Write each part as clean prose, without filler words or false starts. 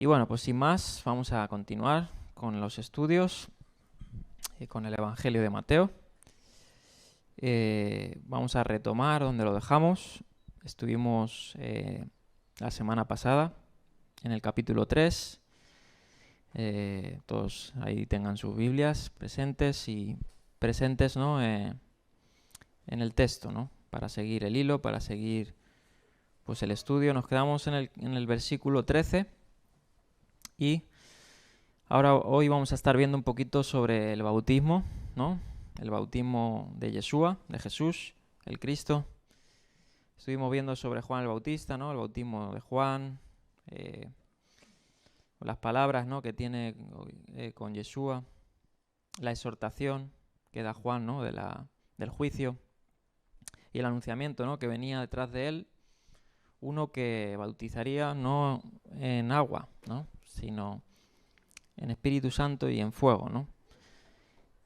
Y bueno, pues sin más, vamos a continuar con los estudios con el Evangelio de Mateo. Vamos a retomar donde lo dejamos. Estuvimos la semana pasada en el capítulo 3. Todos ahí tengan sus Biblias presentes, ¿no? En el texto, ¿no? Para seguir el hilo, para seguir pues el estudio. Nos quedamos en el versículo 13 y hoy vamos a estar viendo un poquito sobre el bautismo, ¿no? El bautismo de Yeshua, de Jesús, el Cristo. Estuvimos viendo sobre Juan el Bautista, ¿no? El bautismo de Juan, las palabras, ¿no? Que tiene con Yeshua, la exhortación que da Juan, ¿no? Del juicio y el anunciamiento, ¿no? Que venía detrás de él, uno que bautizaría no en agua, ¿no? Sino en Espíritu Santo y en fuego, ¿no?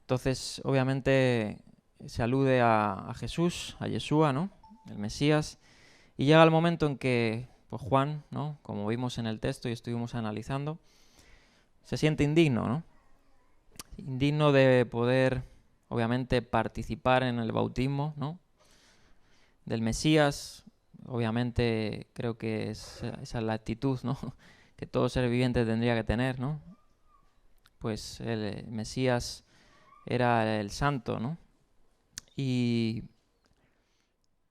Entonces, obviamente, se alude a Jesús, a Yeshua, ¿no? El Mesías, y llega el momento en que pues Juan, ¿no? Como vimos en el texto y estuvimos analizando, se siente indigno, ¿no? Indigno de poder, obviamente, participar en el bautismo, ¿no? Del Mesías. Obviamente, creo que esa es la actitud, ¿no? Que todo ser viviente tendría que tener, ¿no? Pues el Mesías era el santo, ¿no? Y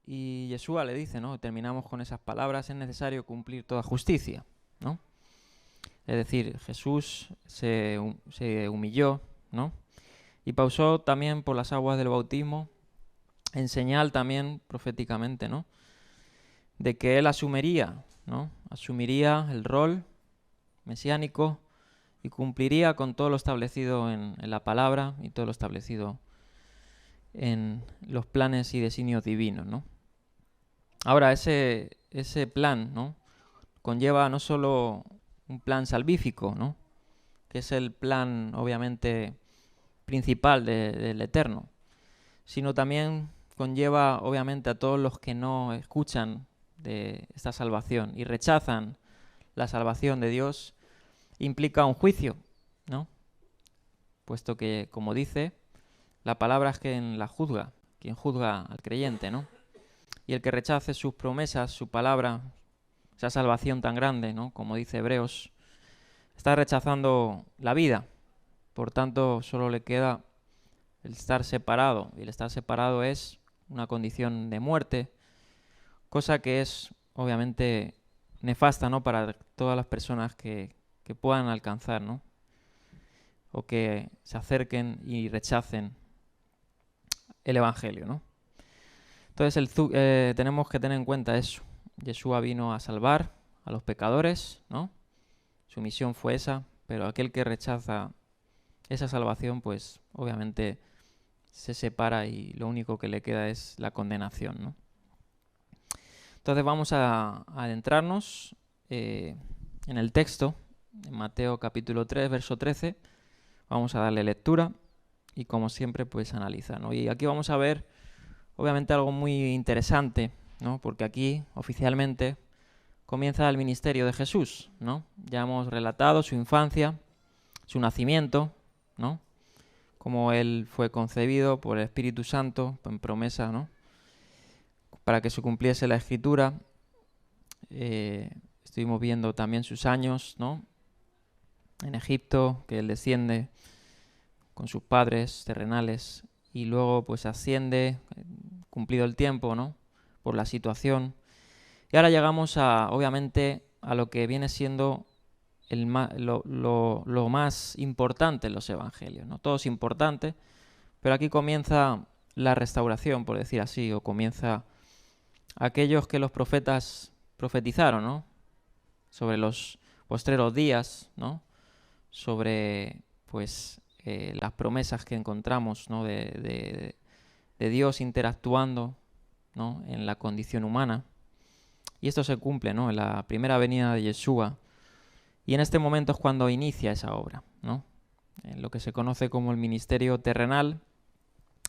Yeshua le dice, ¿no? Terminamos con esas palabras: es necesario cumplir toda justicia, ¿no? Es decir, Jesús se humilló, ¿no? Y pausó también por las aguas del bautismo, en señal también proféticamente, ¿no? De que él asumiría, ¿no? Asumiría el rol mesiánico y cumpliría con todo lo establecido en la palabra y todo lo establecido en los planes y designios divinos, ¿no? Ahora, ese plan, ¿no? Conlleva no solo un plan salvífico, ¿no? Que es el plan, obviamente, principal del Eterno, sino también conlleva, obviamente, a todos los que no escuchan de esta salvación y rechazan la salvación de Dios, implica un juicio, ¿no? Puesto que, como dice, la palabra es quien juzga al creyente, ¿no? Y el que rechace sus promesas, su palabra, esa salvación tan grande, ¿no? Como dice Hebreos, está rechazando la vida. Por tanto, solo le queda el estar separado. Y el estar separado es una condición de muerte, cosa que es, obviamente, nefasta, ¿no? Para todas las personas que puedan alcanzar, ¿no? O que se acerquen y rechacen el Evangelio, ¿no? Entonces tenemos que tener en cuenta eso. Yeshua vino a salvar a los pecadores, ¿no? Su misión fue esa, pero aquel que rechaza esa salvación, pues obviamente se separa y lo único que le queda es la condenación, ¿no? Entonces vamos a adentrarnos en el texto, en Mateo capítulo 3, verso 13. Vamos a darle lectura y, como siempre, pues analizar, ¿no? Y aquí vamos a ver, obviamente, algo muy interesante, ¿no? Porque aquí, oficialmente, comienza el ministerio de Jesús, ¿no? Ya hemos relatado su infancia, su nacimiento, ¿no? Cómo él fue concebido por el Espíritu Santo en promesa, ¿no? Para que se cumpliese la Escritura. Estuvimos viendo también sus años, ¿no? En Egipto, que él desciende con sus padres terrenales y luego pues asciende, cumplido el tiempo, ¿no? Por la situación. Y ahora llegamos obviamente, a lo que viene siendo lo más importante en los evangelios, ¿no? Todo es importante, pero aquí comienza la restauración, por decir así, o comienza aquellos que los profetas profetizaron, ¿no? Sobre los postreros días, ¿no? Sobre, pues, las promesas que encontramos, ¿no? de Dios interactuando, ¿no? En la condición humana. Y esto se cumple, ¿no? En la primera venida de Yeshua. Y en este momento es cuando inicia esa obra, ¿no? En lo que se conoce como el ministerio terrenal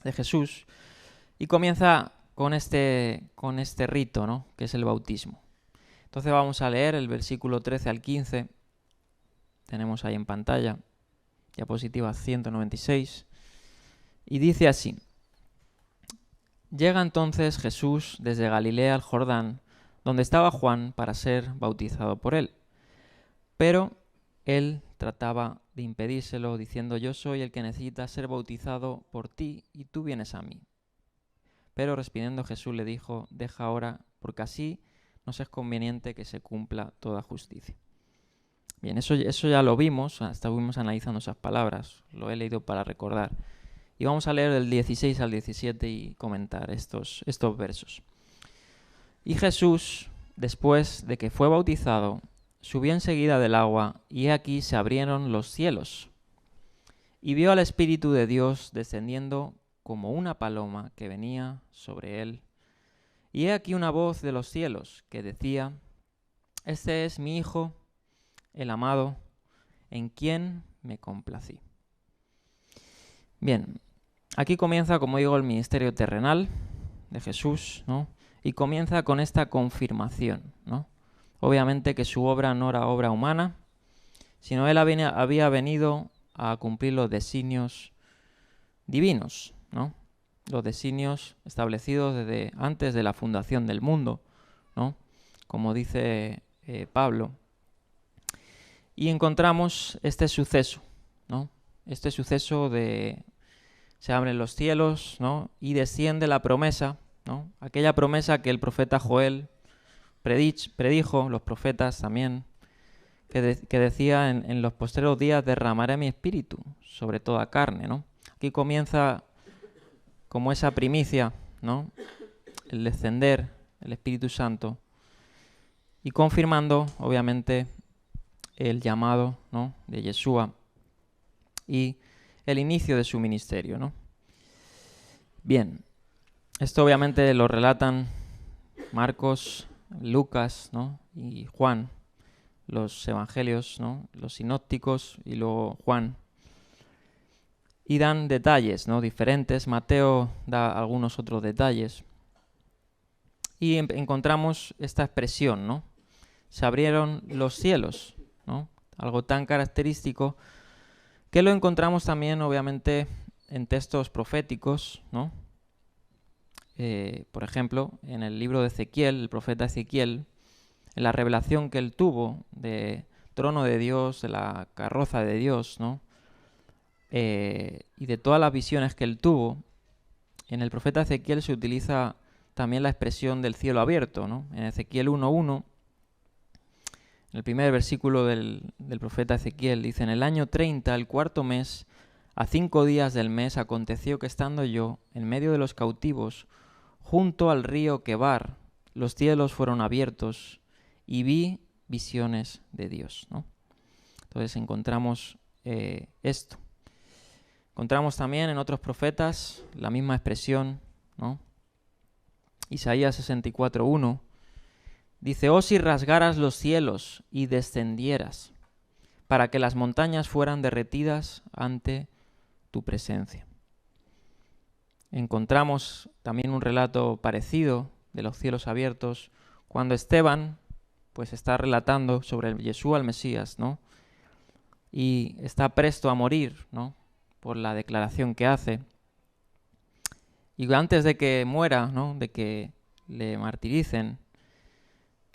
de Jesús. Y comienza con este rito, ¿no? Que es el bautismo. Entonces vamos a leer el versículo 13 al 15 tenemos ahí en pantalla, diapositiva 196, y dice así: Llega entonces Jesús desde Galilea al Jordán, donde estaba Juan, para ser bautizado por él. Pero él trataba de impedírselo, diciendo: Yo soy el que necesita ser bautizado por ti, y tú vienes a mí. Pero respondiendo Jesús le dijo: Deja ahora, porque así nos es conveniente que se cumpla toda justicia. Bien, eso ya lo vimos, estuvimos analizando esas palabras, lo he leído para recordar. Y vamos a leer del 16 al 17 y comentar estos versos. Y Jesús, después de que fue bautizado, subió enseguida del agua, y he aquí se abrieron los cielos. Y vio al Espíritu de Dios descendiendo como una paloma que venía sobre él. Y he aquí una voz de los cielos que decía: Este es mi Hijo, el amado, en quien me complací. Bien, aquí comienza, como digo, el ministerio terrenal de Jesús, ¿no? Y comienza con esta confirmación, ¿no? Obviamente que su obra no era obra humana, sino él había venido a cumplir los designios divinos, ¿no? Los designios establecidos desde antes de la fundación del mundo, ¿no? Como dice Pablo. Y encontramos este suceso, ¿no? Este suceso de se abren los cielos, ¿no? Y desciende la promesa, ¿no? Aquella promesa que el profeta Joel predijo, los profetas también, que decía: en los postreros días derramaré mi espíritu sobre toda carne, ¿no? Aquí comienza como esa primicia, ¿no? El descender el Espíritu Santo y confirmando, obviamente, el llamado, ¿no? de Yeshua y el inicio de su ministerio, ¿no? Bien, esto obviamente lo relatan Marcos, Lucas, ¿no? y Juan, los evangelios, ¿no? los sinópticos y luego Juan. Y dan detalles, ¿no? diferentes. Mateo da algunos otros detalles. Y encontramos esta expresión, ¿no? Se abrieron los cielos, ¿no? Algo tan característico que lo encontramos también, obviamente, en textos proféticos, ¿no? Por ejemplo, en el libro de Ezequiel, el profeta Ezequiel, en la revelación que él tuvo de trono de Dios, de la carroza de Dios, ¿no? Y de todas las visiones que él tuvo, en el profeta Ezequiel se utiliza también la expresión del cielo abierto, ¿no? En Ezequiel 1.1, en el primer versículo del profeta Ezequiel, dice: En el año 30, el cuarto mes, a 5 días del mes, aconteció que estando yo en medio de los cautivos, junto al río Quebar, los cielos fueron abiertos y vi visiones de Dios, ¿no? Entonces encontramos esto. Encontramos también en otros profetas la misma expresión, ¿no? Isaías 64.1 dice: Oh, si rasgaras los cielos y descendieras, para que las montañas fueran derretidas ante tu presencia. Encontramos también un relato parecido de los cielos abiertos cuando Esteban pues está relatando sobre el Yeshua, el Mesías, ¿no? Y está presto a morir, ¿no? por la declaración que hace. Y antes de que muera, ¿no? de que le martiricen,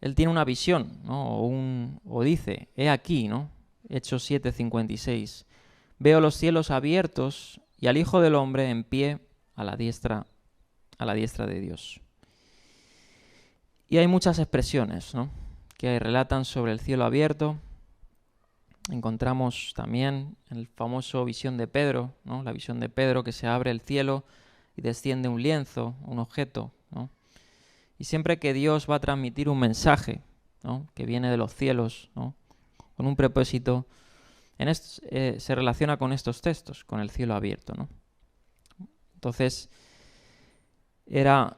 él tiene una visión, ¿no? o dice: He aquí, ¿no? Hechos 7:56, veo los cielos abiertos y al Hijo del Hombre en pie a la diestra de Dios. Y hay muchas expresiones, ¿no? que relatan sobre el cielo abierto. Encontramos también el famoso visión de Pedro, ¿no? la visión de Pedro, que se abre el cielo y desciende un lienzo, un objeto, ¿no? Y siempre que Dios va a transmitir un mensaje, ¿no? que viene de los cielos, ¿no? con un propósito, se relaciona con estos textos, con el cielo abierto, ¿no? Entonces, era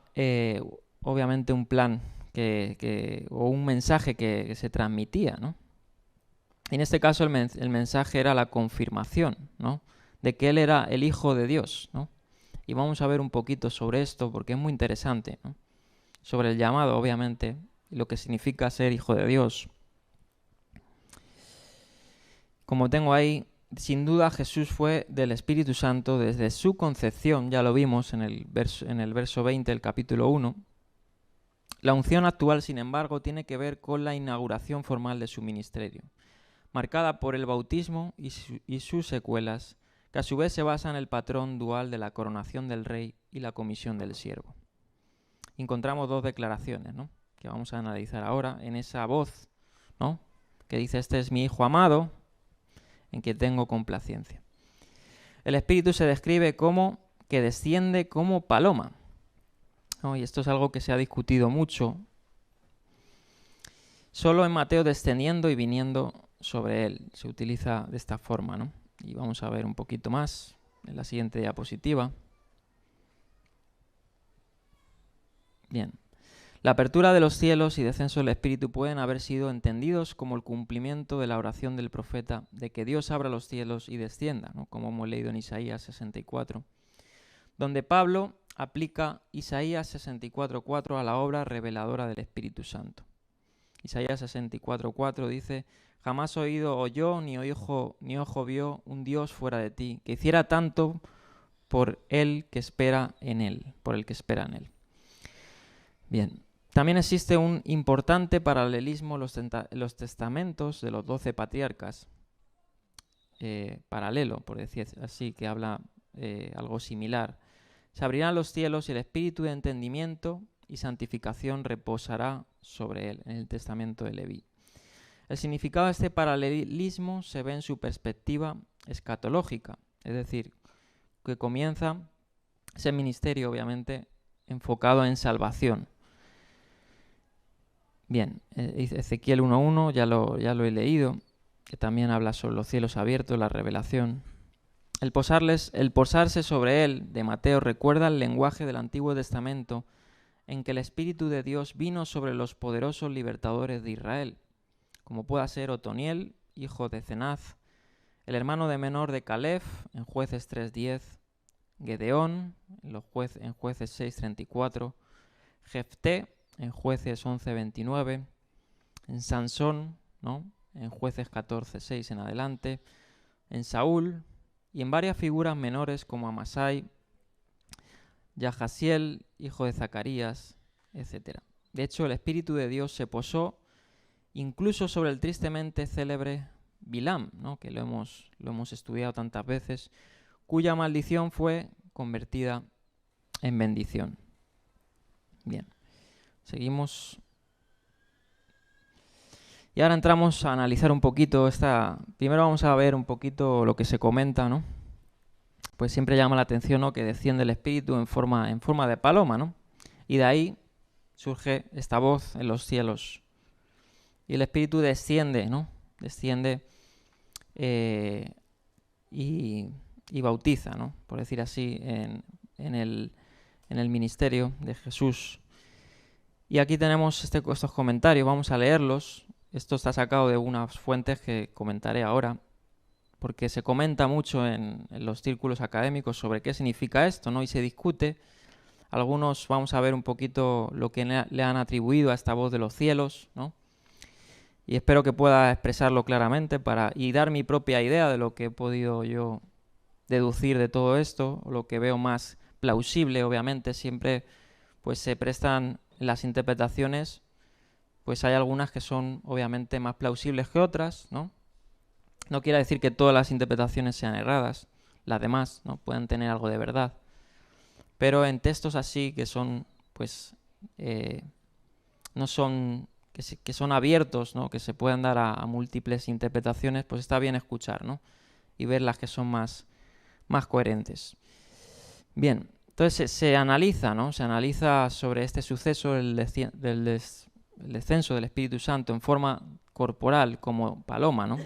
obviamente un plan o un mensaje que se transmitía, ¿no? En este caso el mensaje era la confirmación, ¿no? de que él era el Hijo de Dios, ¿no? Y vamos a ver un poquito sobre esto porque es muy interesante, ¿no? Sobre el llamado, obviamente, y lo que significa ser Hijo de Dios. como tengo ahí, sin duda Jesús fue del Espíritu Santo desde su concepción, ya lo vimos en el verso 20 del capítulo 1. La unción actual, sin embargo, tiene que ver con la inauguración formal de su ministerio, marcada por el bautismo y sus secuelas, que a su vez se basa en el patrón dual de la coronación del rey y la comisión del siervo. Encontramos dos declaraciones, ¿no?, que vamos a analizar ahora en esa voz, ¿no?, que dice: este es mi Hijo amado, en que tengo complacencia. El Espíritu se describe como que desciende como paloma, ¿no? Y esto es algo que se ha discutido mucho. Solo en Mateo descendiendo y viniendo sobre él se utiliza de esta forma, ¿no? Y vamos a ver un poquito más en la siguiente diapositiva. Bien. La apertura de los cielos y descenso del Espíritu pueden haber sido entendidos como el cumplimiento de la oración del profeta de que Dios abra los cielos y descienda, ¿no?, como hemos leído en Isaías 64, donde Pablo aplica Isaías 64:4 a la obra reveladora del Espíritu Santo. Isaías 64:4 dice: jamás oído oyó ni ojo vio un Dios fuera de ti, que hiciera tanto por el que espera en él, Bien. También existe un importante paralelismo en los testamentos de los 12 patriarcas, paralelo, por decir así, que habla algo similar. Se abrirán los cielos y el espíritu de entendimiento y santificación reposará sobre él, en el testamento de Leví. El significado de este paralelismo se ve en su perspectiva escatológica, es decir, que comienza ese ministerio, obviamente, enfocado en salvación. Bien, Ezequiel 1:1 ya lo he leído, que también habla sobre los cielos abiertos, la revelación. El posarse sobre él, de Mateo, recuerda el lenguaje del Antiguo Testamento, en que el Espíritu de Dios vino sobre los poderosos libertadores de Israel, como pueda ser Otoniel, hijo de Cenaz, el hermano de menor de Caleb, en Jueces 3:10, Gedeón, en Jueces 6:34, Jefté, en Jueces 11:29, en Sansón, ¿no?, en Jueces 14:6 en adelante, en Saúl y en varias figuras menores como Amasai, Yahaziel, hijo de Zacarías, etc. De hecho, el Espíritu de Dios se posó incluso sobre el tristemente célebre Bilam, ¿no?, que lo hemos estudiado tantas veces, cuya maldición fue convertida en bendición. Bien. Seguimos. Y ahora entramos a analizar un poquito Primero vamos a ver un poquito lo que se comenta, ¿no? Pues siempre llama la atención, ¿no?, que desciende el Espíritu en forma de paloma, ¿no? Y de ahí surge esta voz en los cielos. Y el Espíritu desciende, ¿no? Desciende y bautiza, ¿no?, por decir así, en el ministerio de Jesús. Y aquí tenemos estos comentarios, vamos a leerlos. Esto está sacado de unas fuentes que comentaré ahora, porque se comenta mucho en los círculos académicos sobre qué significa esto, ¿no?, y se discute. Algunos vamos a ver un poquito lo que le han atribuido a esta voz de los cielos, ¿no? Y espero que pueda expresarlo claramente y dar mi propia idea de lo que he podido yo deducir de todo esto, lo que veo más plausible. Obviamente siempre pues se prestan las interpretaciones, pues hay algunas que son obviamente más plausibles que otras, ¿no? No quiere decir que todas las interpretaciones sean erradas, las demás, ¿no?, pueden tener algo de verdad. Pero en textos así que son, pues, no son, que son abiertos, ¿no?, que se pueden dar a múltiples interpretaciones, pues está bien escuchar, ¿no?, y ver las que son más coherentes. Bien. Entonces se analiza, ¿no?, se analiza sobre este suceso el descenso del Espíritu Santo en forma corporal como paloma, ¿no?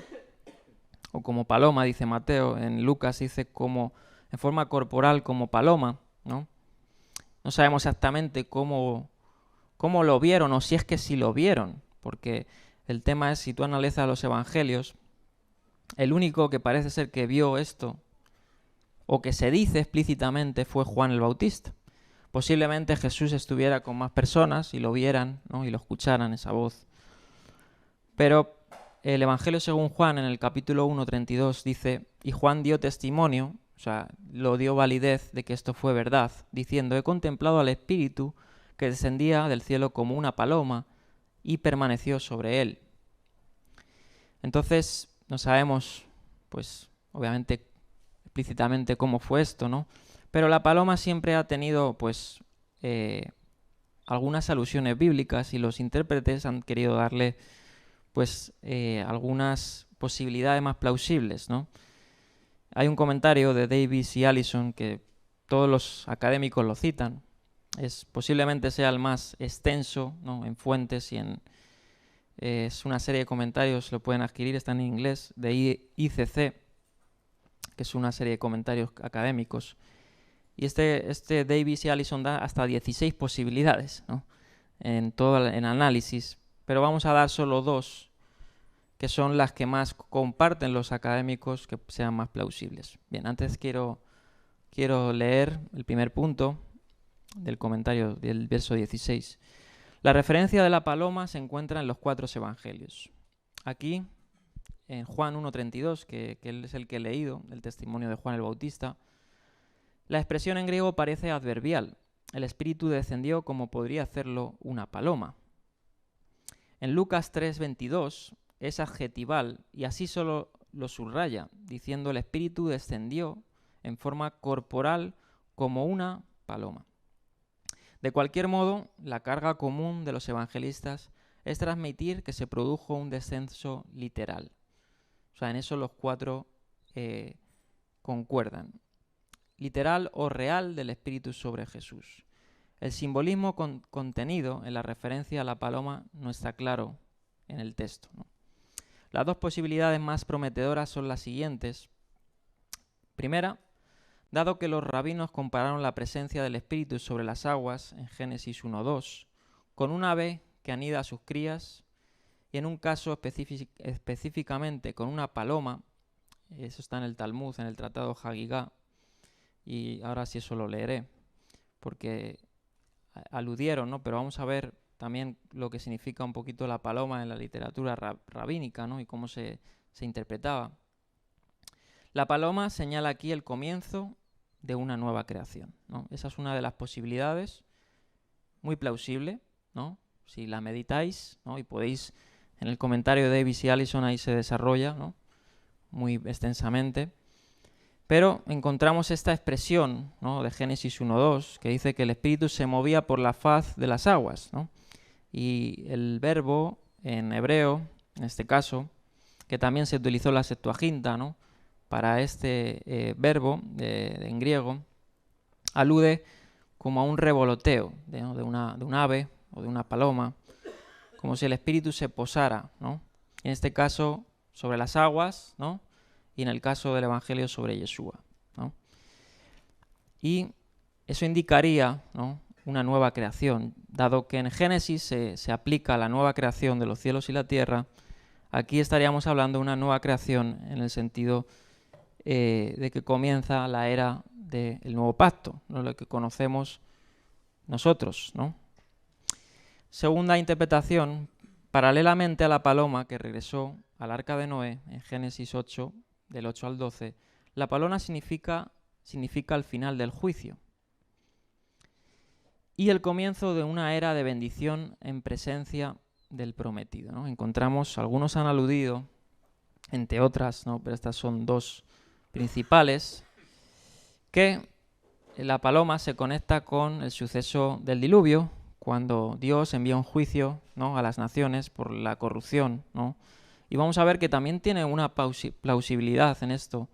O como paloma, dice Mateo. En Lucas dice como en forma corporal como paloma, ¿no? No sabemos exactamente cómo lo vieron, o si es que sí lo vieron, porque el tema es, si tú analizas los evangelios, el único que parece ser que vio esto, o que se dice explícitamente, fue Juan el Bautista. Posiblemente Jesús estuviera con más personas y lo vieran, ¿no?, y lo escucharan, esa voz. Pero el Evangelio según Juan, en el capítulo 1:32, dice: y Juan dio testimonio, o sea, lo dio validez de que esto fue verdad, diciendo: he contemplado al Espíritu que descendía del cielo como una paloma y permaneció sobre él. Entonces, no sabemos, pues, obviamente, explícitamente cómo fue esto, ¿no? Pero la paloma siempre ha tenido, pues, algunas alusiones bíblicas, y los intérpretes han querido darle, pues, algunas posibilidades más plausibles, ¿no? Hay un comentario de Davis y Allison que todos los académicos lo citan. Posiblemente sea el más extenso, ¿no?, en fuentes y en... es una serie de comentarios, lo pueden adquirir, están en inglés, de ICC, que es una serie de comentarios académicos. Y este Davis y Allison da hasta 16 posibilidades, ¿no?, en análisis, pero vamos a dar solo 2, que son las que más comparten los académicos, que sean más plausibles. Bien, antes quiero leer el primer punto del comentario del verso 16. La referencia de la paloma se encuentra en los 4 evangelios. Aquí, en Juan 1:32, que es el que he leído, el testimonio de Juan el Bautista, la expresión en griego parece adverbial. El Espíritu descendió como podría hacerlo una paloma. En Lucas 3:22 es adjetival y así solo lo subraya, diciendo: el Espíritu descendió en forma corporal como una paloma. De cualquier modo, la carga común de los evangelistas es transmitir que se produjo un descenso literal. O sea, en eso los 4 concuerdan. Literal o real del Espíritu sobre Jesús. El simbolismo contenido en la referencia a la paloma no está claro en el texto, ¿no? Las 2 posibilidades más prometedoras son las siguientes. Primera, dado que los rabinos compararon la presencia del Espíritu sobre las aguas en Génesis 1:2 con un ave que anida a sus crías, y en un caso específicamente con una paloma, eso está en el Talmud, en el Tratado Hagigá, y ahora sí eso lo leeré, porque aludieron, ¿no? Pero vamos a ver también lo que significa un poquito la paloma en la literatura rabínica, ¿no?, y cómo se interpretaba. La paloma señala aquí el comienzo de una nueva creación, ¿no? Esa es una de las posibilidades, muy plausible, ¿no?, si la meditáis, ¿no?, y podéis, en el comentario de Davis y Allison ahí se desarrolla, ¿no?, muy extensamente. Pero encontramos esta expresión, ¿no?, de Génesis 1:2, que dice que el Espíritu se movía por la faz de las aguas, ¿no? Y el verbo en hebreo, en este caso, que también se utilizó la Septuaginta, ¿no?, para este verbo en griego, alude como a un revoloteo de un ave o de una paloma, como si el Espíritu se posara, ¿no?, en este caso sobre las aguas, ¿no?, y en el caso del Evangelio sobre Yeshua, ¿no? Y eso indicaría, ¿no?, una nueva creación. Dado que en Génesis se aplica la nueva creación de los cielos y la tierra, aquí estaríamos hablando de una nueva creación en el sentido de que comienza la era del nuevo pacto, ¿no?, lo que conocemos nosotros, ¿no? Segunda interpretación, paralelamente a la paloma que regresó al arca de Noé en Génesis 8, del 8 al 12, la paloma significa el final del juicio y el comienzo de una era de bendición en presencia del prometido, ¿no? Encontramos, algunos han aludido, entre otras, ¿no?, pero estas son 2 principales, que la paloma se conecta con el suceso del diluvio, cuando Dios envía un juicio, ¿no?, a las naciones por la corrupción, ¿no? Y vamos a ver que también tiene una plausibilidad en esto.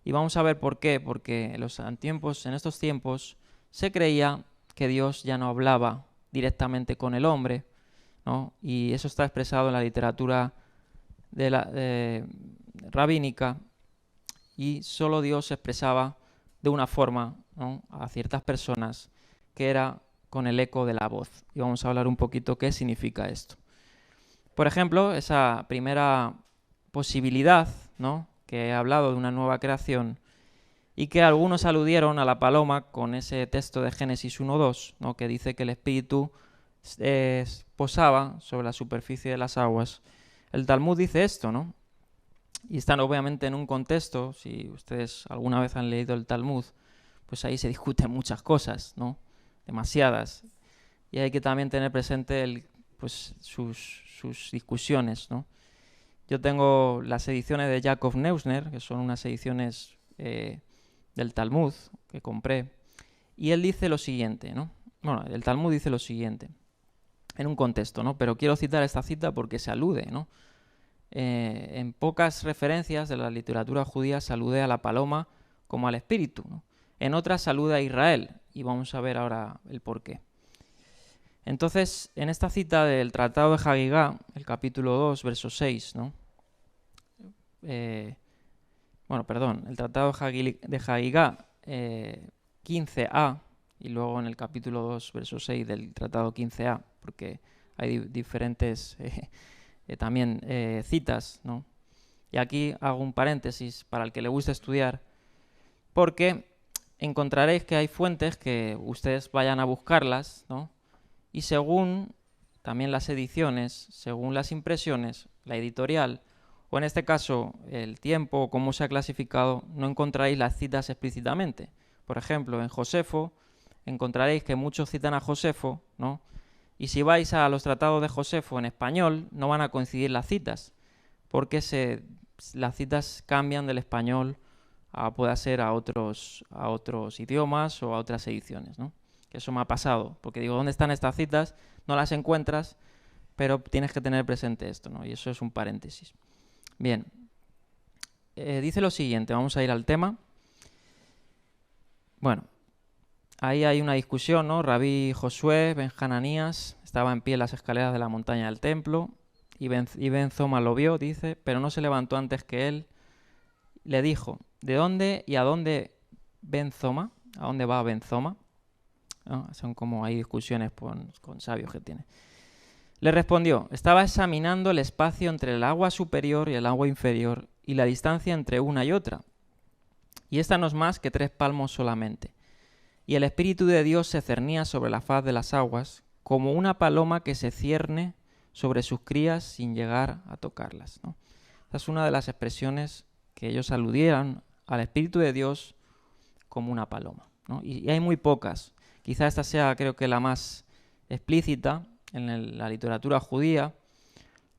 Y vamos a ver por qué. Porque en estos tiempos se creía que Dios ya no hablaba directamente con el hombre, ¿no? Y eso está expresado en la literatura rabínica, y solo Dios se expresaba de una forma, ¿no?, a ciertas personas, que era con el eco de la voz. Y vamos a hablar un poquito qué significa esto. Por ejemplo, esa primera posibilidad, ¿no?, que he hablado de una nueva creación, y que algunos aludieron a la paloma con ese texto de Génesis 1:2, ¿no?, que dice que el Espíritu posaba sobre la superficie de las aguas. el Talmud dice esto, ¿no? Y están obviamente en un contexto, si ustedes alguna vez han leído el Talmud, pues ahí se discuten muchas cosas, ¿no? Demasiadas. Y hay que también tener presente pues sus discusiones, ¿no? Yo tengo las ediciones de Jacob Neusner, que son unas ediciones del Talmud que compré, y él dice lo siguiente, ¿no? Bueno, el Talmud dice lo siguiente, en un contexto, ¿no? Pero quiero citar esta cita porque se alude, ¿no? En pocas referencias de la literatura judía se alude a la paloma como al espíritu, ¿no? En otras se alude a Israel, y vamos a ver ahora el porqué. Entonces, en esta cita del Tratado de Hagigá, el capítulo 2, verso 6, ¿no? El Tratado de Hagigá 15a, y luego en el capítulo 2, verso 6 del Tratado 15a, porque hay diferentes también citas, ¿no? Y aquí hago un paréntesis para el que le guste estudiar, porque encontraréis que hay fuentes que ustedes vayan a buscarlas, ¿no? Y según también las ediciones, según las impresiones, la editorial, o en este caso el tiempo o cómo se ha clasificado, no encontraréis las citas explícitamente. Por ejemplo, en Josefo encontraréis que muchos citan a Josefo, ¿no? Y si vais a los tratados de Josefo en español, no van a coincidir las citas, porque las citas cambian del español puede ser a otros idiomas o a otras ediciones, ¿no? Que eso me ha pasado, porque digo, ¿dónde están estas citas? No las encuentras, pero tienes que tener presente esto, ¿no? Y eso es un paréntesis. Bien, dice lo siguiente, vamos a ir al tema. Bueno, ahí hay una discusión, ¿no? Rabí Josué ben Hananías estaba en pie en las escaleras de la montaña del templo y Ben Zoma lo vio, dice, pero no se levantó antes que él. Le dijo, ¿de dónde y a dónde Ben Zoma? ¿A dónde va Ben Zoma? ¿No? Son como hay discusiones con sabios que tiene. Le respondió, estaba examinando el espacio entre el agua superior y el agua inferior y la distancia entre una y otra. Y esta no es más que 3 palmos solamente. Y el Espíritu de Dios se cernía sobre la faz de las aguas, como una paloma que se cierne sobre sus crías sin llegar a tocarlas, ¿no? Esta es una de las expresiones que ellos aludieran al Espíritu de Dios como una paloma, ¿no? Y hay muy pocas. Quizá esta sea, creo que la más explícita en la literatura judía,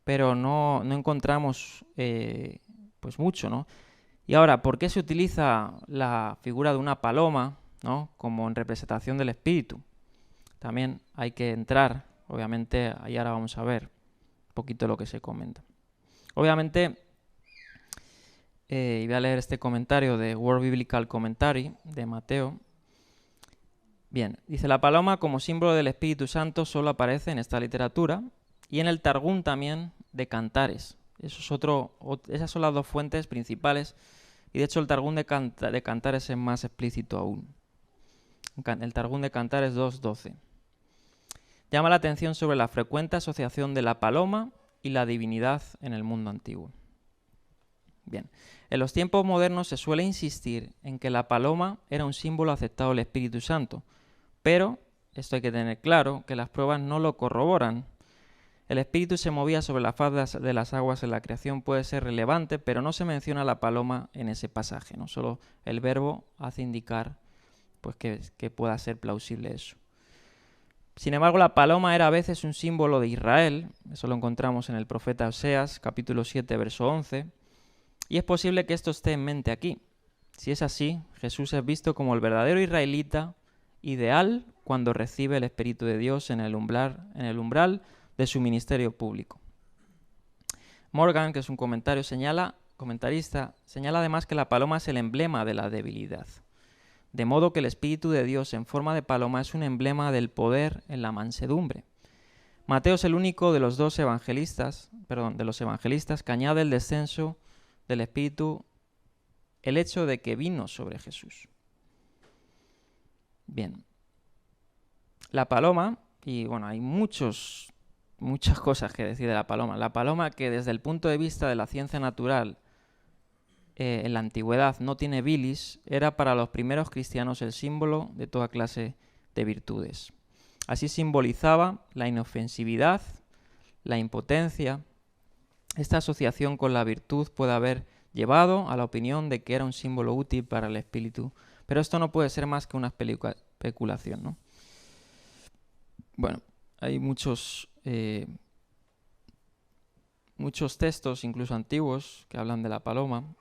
pero no encontramos pues mucho, ¿no? Y ahora, ¿por qué se utiliza la figura de una paloma, ¿no? Como en representación del espíritu? También hay que entrar, obviamente, ahí ahora vamos a ver un poquito lo que se comenta. Obviamente, y voy a leer este comentario de World Biblical Commentary de Mateo. Bien, dice, la paloma como símbolo del Espíritu Santo solo aparece en esta literatura y en el Targum también de Cantares. Esas son las dos fuentes principales y de hecho el Targum de Cantares es más explícito aún. El Targum de Cantares 2.12. Llama la atención sobre la frecuente asociación de la paloma y la divinidad en el mundo antiguo. Bien, en los tiempos modernos se suele insistir en que la paloma era un símbolo aceptado del Espíritu Santo, pero esto hay que tener claro, que las pruebas no lo corroboran. El Espíritu se movía sobre la faz de las aguas en la creación puede ser relevante, pero no se menciona la paloma en ese pasaje, ¿no? Solo el verbo hace indicar pues, que pueda ser plausible eso. Sin embargo, la paloma era a veces un símbolo de Israel, eso lo encontramos en el profeta Oseas, capítulo 7, verso 11, y es posible que esto esté en mente aquí. Si es así, Jesús es visto como el verdadero israelita ideal cuando recibe el Espíritu de Dios en el umbral de su ministerio público. Morgan, que es un comentarista, señala además que la paloma es el emblema de la debilidad. De modo que el Espíritu de Dios en forma de paloma es un emblema del poder en la mansedumbre. Mateo es el único de los evangelistas que añade el descenso del Espíritu, el hecho de que vino sobre Jesús. Bien, la paloma, y bueno, hay muchas cosas que decir de la paloma. La paloma, que desde el punto de vista de la ciencia natural en la antigüedad no tiene bilis, era para los primeros cristianos el símbolo de toda clase de virtudes. Así simbolizaba la inofensividad, la impotencia, Esta asociación con la virtud puede haber llevado a la opinión de que era un símbolo útil para el espíritu, pero esto no puede ser más que una especulación, ¿no? Bueno, hay muchos textos, incluso antiguos, que hablan de la paloma.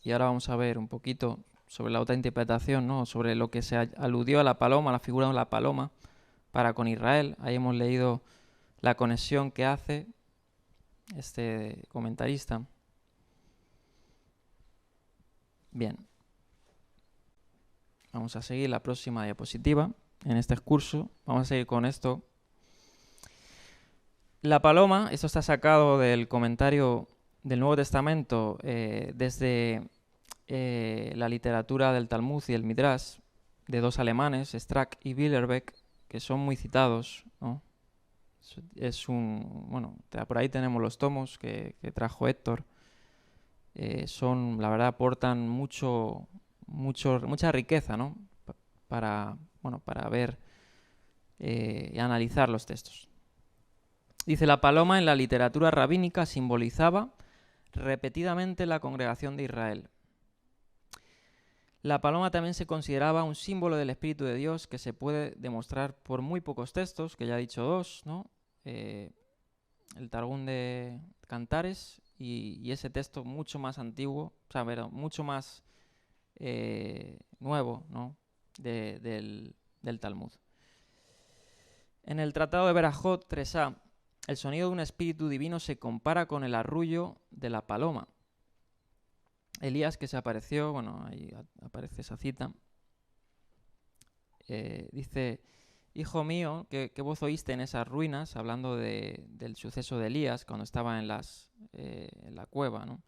Y ahora vamos a ver un poquito sobre la otra interpretación, ¿no? Sobre lo que se aludió a la paloma, a la figura de la paloma, para con Israel. Ahí hemos leído la conexión que hace este comentarista. Bien. Vamos a seguir la próxima diapositiva. En este curso vamos a seguir con esto. La paloma, esto está sacado del comentario del Nuevo Testamento desde la literatura del Talmud y el Midrash, de dos alemanes, Strack y Billerbeck, que son muy citados, ¿no? Bueno, por ahí tenemos los tomos que trajo Héctor. La verdad, aportan mucha riqueza, ¿no? Para ver y analizar los textos. Dice, la paloma en la literatura rabínica simbolizaba repetidamente la congregación de Israel. La paloma también se consideraba un símbolo del Espíritu de Dios que se puede demostrar por muy pocos textos, que ya he dicho dos, ¿no? El Targum de Cantares y ese texto mucho más antiguo, o sea, mucho más nuevo, ¿no? del Talmud. En el Tratado de Berajot 3a, el sonido de un espíritu divino se compara con el arrullo de la paloma. Elías, que se apareció, bueno, ahí aparece esa cita, dice, hijo mío, ¿qué voz oíste en esas ruinas? Hablando del suceso de Elías, cuando estaba en la cueva, ¿no?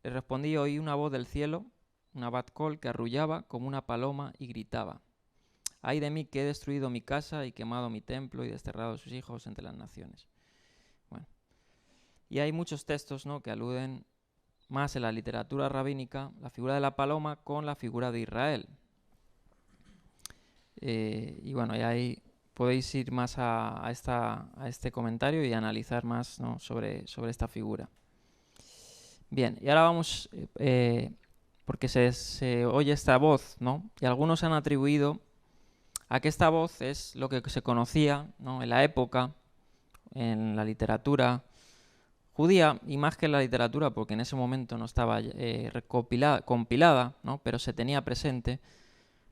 Le respondí, oí una voz del cielo, una bat kol que arrullaba como una paloma y gritaba, ay de mí que he destruido mi casa y quemado mi templo y desterrado a sus hijos entre las naciones. Bueno, y hay muchos textos, ¿no?, que aluden más en la literatura rabínica la figura de la paloma con la figura de Israel. Y bueno, y ahí podéis ir más a este comentario y analizar más, ¿no?, sobre esta figura. Bien, y ahora vamos, porque se oye esta voz, ¿no? Y algunos han atribuido a que esta voz es lo que se conocía, ¿no?, en la época, en la literatura judía, y más que en la literatura, porque en ese momento no estaba compilada, ¿no?, pero se tenía presente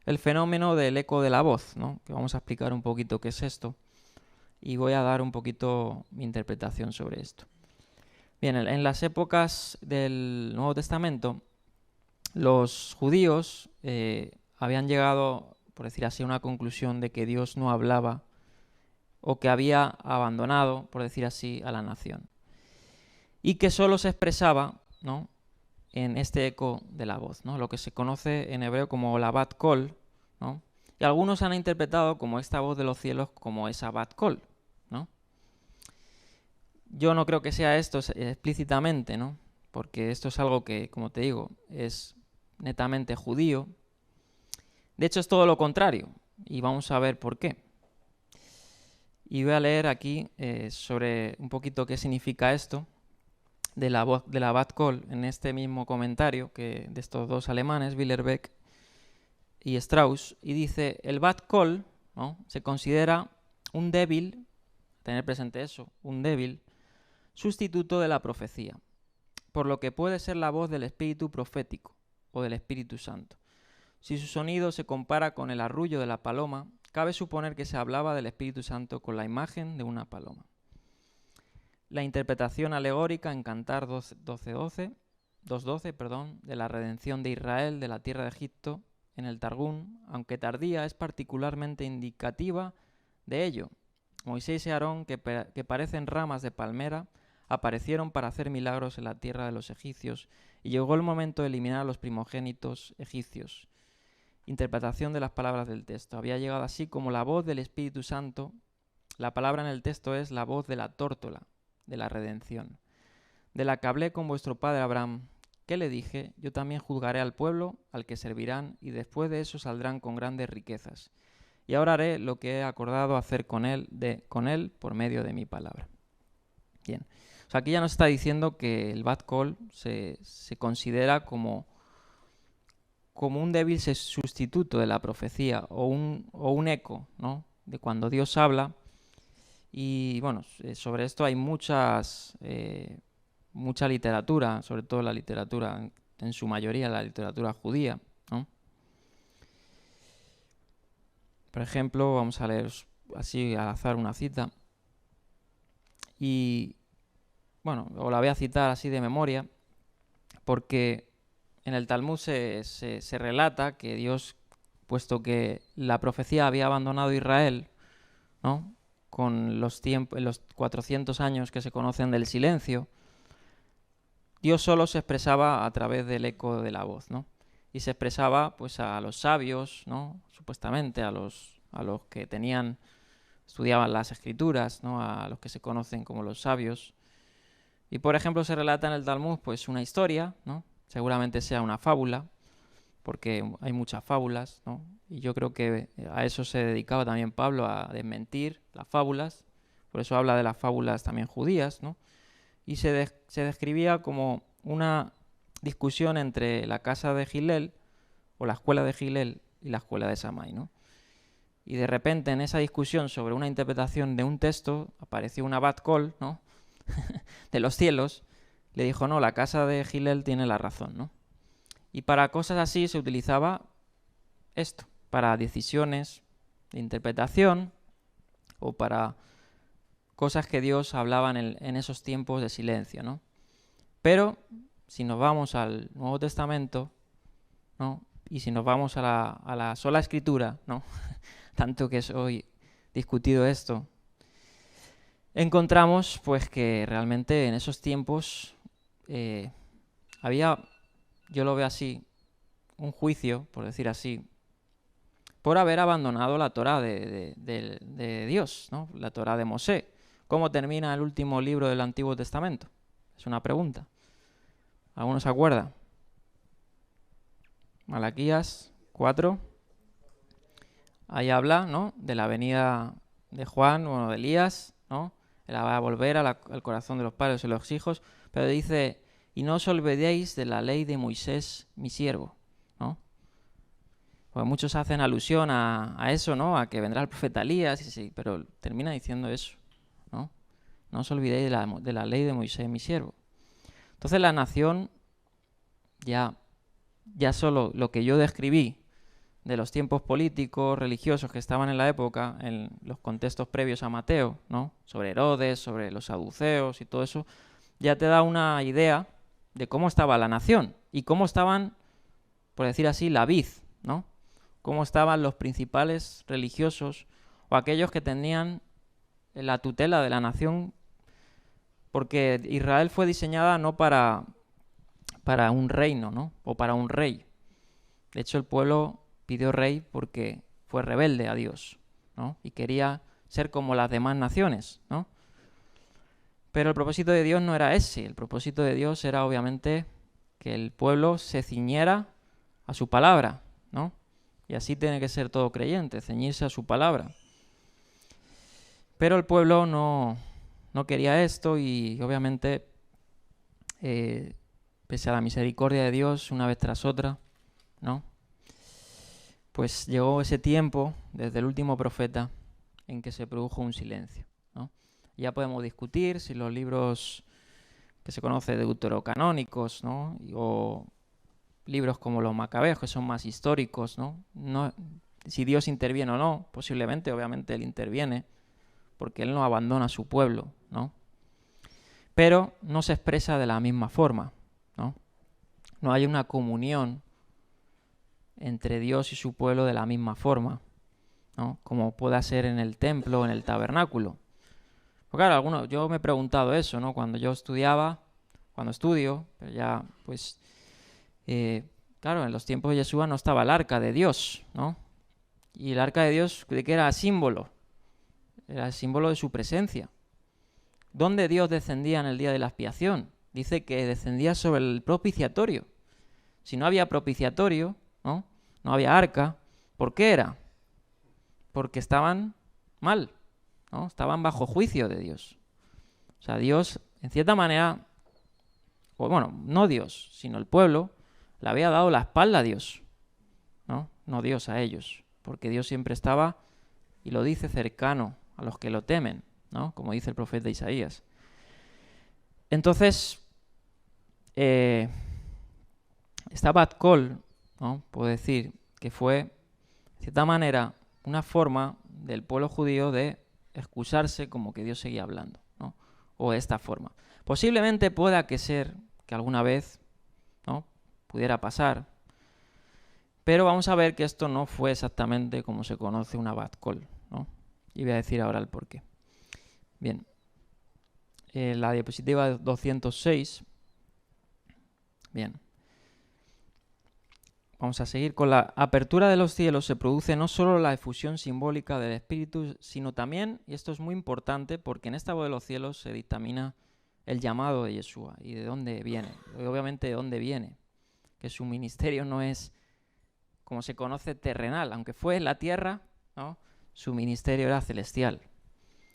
el fenómeno del eco de la voz, ¿no?, que vamos a explicar un poquito qué es esto, y voy a dar un poquito mi interpretación sobre esto. Bien, en las épocas del Nuevo Testamento, los judíos habían llegado, por decir así, a una conclusión de que Dios no hablaba o que había abandonado, por decir así, a la nación. Y que solo se expresaba, ¿no?, en este eco de la voz, ¿no?, lo que se conoce en hebreo como la bat kol, ¿no? Y algunos han interpretado como esta voz de los cielos como esa bat kol, ¿no? Yo no creo que sea esto explícitamente, ¿no?, porque esto es algo que, como te digo, es netamente judío. De hecho, es todo lo contrario, y vamos a ver por qué. Y voy a leer aquí sobre un poquito qué significa esto de la voz de la bat kol en este mismo comentario que de estos dos alemanes, Billerbeck y Strauss, y dice, el bat kol, ¿no?, se considera un débil, tener presente eso, un débil sustituto de la profecía, por lo que puede ser la voz del espíritu profético o del Espíritu Santo. Si su sonido se compara con el arrullo de la paloma, cabe suponer que se hablaba del Espíritu Santo con la imagen de una paloma. La interpretación alegórica en Cantar 2.12, de la redención de Israel de la tierra de Egipto en el Targum, aunque tardía, es particularmente indicativa de ello. Moisés y Aarón, que parecen ramas de palmera, aparecieron para hacer milagros en la tierra de los egipcios, y llegó el momento de eliminar a los primogénitos egipcios. Interpretación de las palabras del texto. Había llegado así como la voz del Espíritu Santo. La palabra en el texto es la voz de la tórtola, de la redención, de la que hablé con vuestro padre Abraham. ¿Qué le dije? Yo también juzgaré al pueblo al que servirán, y después de eso saldrán con grandes riquezas. Y ahora haré lo que he acordado hacer con él por medio de mi palabra. Bien. O sea, aquí ya nos está diciendo que el Bat Kol se considera como un débil sustituto de la profecía o un eco, ¿no?, de cuando Dios habla. Y bueno, sobre esto hay mucha literatura, sobre todo la literatura, en su mayoría la literatura judía, ¿no? Por ejemplo, vamos a leer así al azar una cita. Y bueno, os la voy a citar así de memoria, porque en el Talmud se relata que Dios, puesto que la profecía había abandonado Israel, ¿no?, con los 400 años que se conocen del silencio, Dios solo se expresaba a través del eco de la voz, ¿no? Y se expresaba pues a los sabios, ¿no?, supuestamente a los que estudiaban las escrituras, ¿no?, a los que se conocen como los sabios. Y por ejemplo se relata en el Talmud pues una historia, ¿no?, seguramente sea una fábula, porque hay muchas fábulas, ¿no? Y yo creo que a eso se dedicaba también Pablo, a desmentir las fábulas. Por eso habla de las fábulas también judías, ¿no? Y se describía como una discusión entre la casa de Hillel, o la escuela de Hillel, y la escuela de Shammai, ¿no? Y de repente en esa discusión sobre una interpretación de un texto apareció una Bat Kol, ¿no?, de los cielos. Le dijo, no, la casa de Hillel tiene la razón, ¿no? Y para cosas así se utilizaba esto, para decisiones de interpretación o para cosas que Dios hablaba en esos tiempos de silencio, ¿no? Pero si nos vamos al Nuevo Testamento, ¿no?, y si nos vamos a la sola Escritura, ¿no?, tanto que es hoy discutido esto, encontramos pues que realmente en esos tiempos había, yo lo veo así, un juicio, por decir así, por haber abandonado la Torá de Dios, ¿no?, la Torá de Mosé. ¿Cómo termina el último libro del Antiguo Testamento? Es una pregunta. ¿Alguno se acuerda? Malaquías 4. Ahí habla, ¿no?, de la venida de Juan, bueno, de Elías, ¿no? Él va a volver al corazón de los padres y los hijos, pero dice, y no os olvidéis de la ley de Moisés, mi siervo, ¿no? Pues muchos hacen alusión a eso, ¿no?, a que vendrá el profeta Elías, sí, pero termina diciendo eso, ¿no? No os olvidéis de la ley de Moisés, mi siervo. Entonces la nación, ya solo lo que yo describí de los tiempos políticos, religiosos que estaban en la época, en los contextos previos a Mateo, ¿no?, sobre Herodes, sobre los saduceos y todo eso, ya te da una idea de cómo estaba la nación y cómo estaban, por decir así, la vid, ¿no?, cómo estaban los principales religiosos o aquellos que tenían la tutela de la nación, porque Israel fue diseñada no para un reino, ¿no?, o para un rey. De hecho, el pueblo pidió rey porque fue rebelde a Dios, ¿no?, y quería ser como las demás naciones, ¿no? Pero el propósito de Dios no era ese. El propósito de Dios era obviamente que el pueblo se ciñera a su palabra, ¿no? Y así tiene que ser todo creyente, ceñirse a su palabra. Pero el pueblo no quería esto y obviamente, pese a la misericordia de Dios una vez tras otra, ¿no?, pues llegó ese tiempo, desde el último profeta, en que se produjo un silencio, ¿no? Ya podemos discutir si los libros que se conocen deuterocanónicos, ¿no?, o libros como los Macabeos, que son más históricos, ¿no?, si Dios interviene o no. Posiblemente, obviamente, Él interviene, porque Él no abandona a su pueblo, ¿no? Pero no se expresa de la misma forma, ¿no? No hay una comunión entre Dios y su pueblo de la misma forma, ¿no?, como pueda ser en el templo o en el tabernáculo. Porque claro, yo me he preguntado eso, ¿no?, cuando estudio, pero ya, pues, claro, en los tiempos de Yeshua no estaba el arca de Dios, ¿no? Y el arca de Dios, ¿de qué era símbolo? Era el símbolo de su presencia. ¿Dónde Dios descendía en el día de la expiación? Dice que descendía sobre el propiciatorio. Si no había propiciatorio, ¿no?, no había arca, ¿por qué era? Porque estaban mal, ¿no? Estaban bajo juicio de Dios. O sea, Dios en cierta manera, o bueno, no Dios, sino el pueblo, le había dado la espalda a Dios, ¿no? No Dios a ellos, porque Dios siempre estaba, y lo dice, cercano a los que lo temen, ¿no? Como dice el profeta Isaías. Entonces, esta Bat Kol, ¿no? Puedo decir que fue, de cierta manera, una forma del pueblo judío de excusarse como que Dios seguía hablando, ¿no? O de esta forma. Posiblemente pueda que ser que alguna vez, ¿no?, pudiera pasar, pero vamos a ver que esto no fue exactamente como se conoce una Bat Kol, ¿no? Y voy a decir ahora el porqué. Bien, la diapositiva 206. Bien. Vamos a seguir con la apertura de los cielos. Se produce no solo la efusión simbólica del Espíritu, sino también, y esto es muy importante, porque en esta voz de los cielos se dictamina el llamado de Yeshua y de dónde viene, y obviamente de dónde viene, que su ministerio no es, como se conoce, terrenal, aunque fue en la tierra, ¿no?, su ministerio era celestial.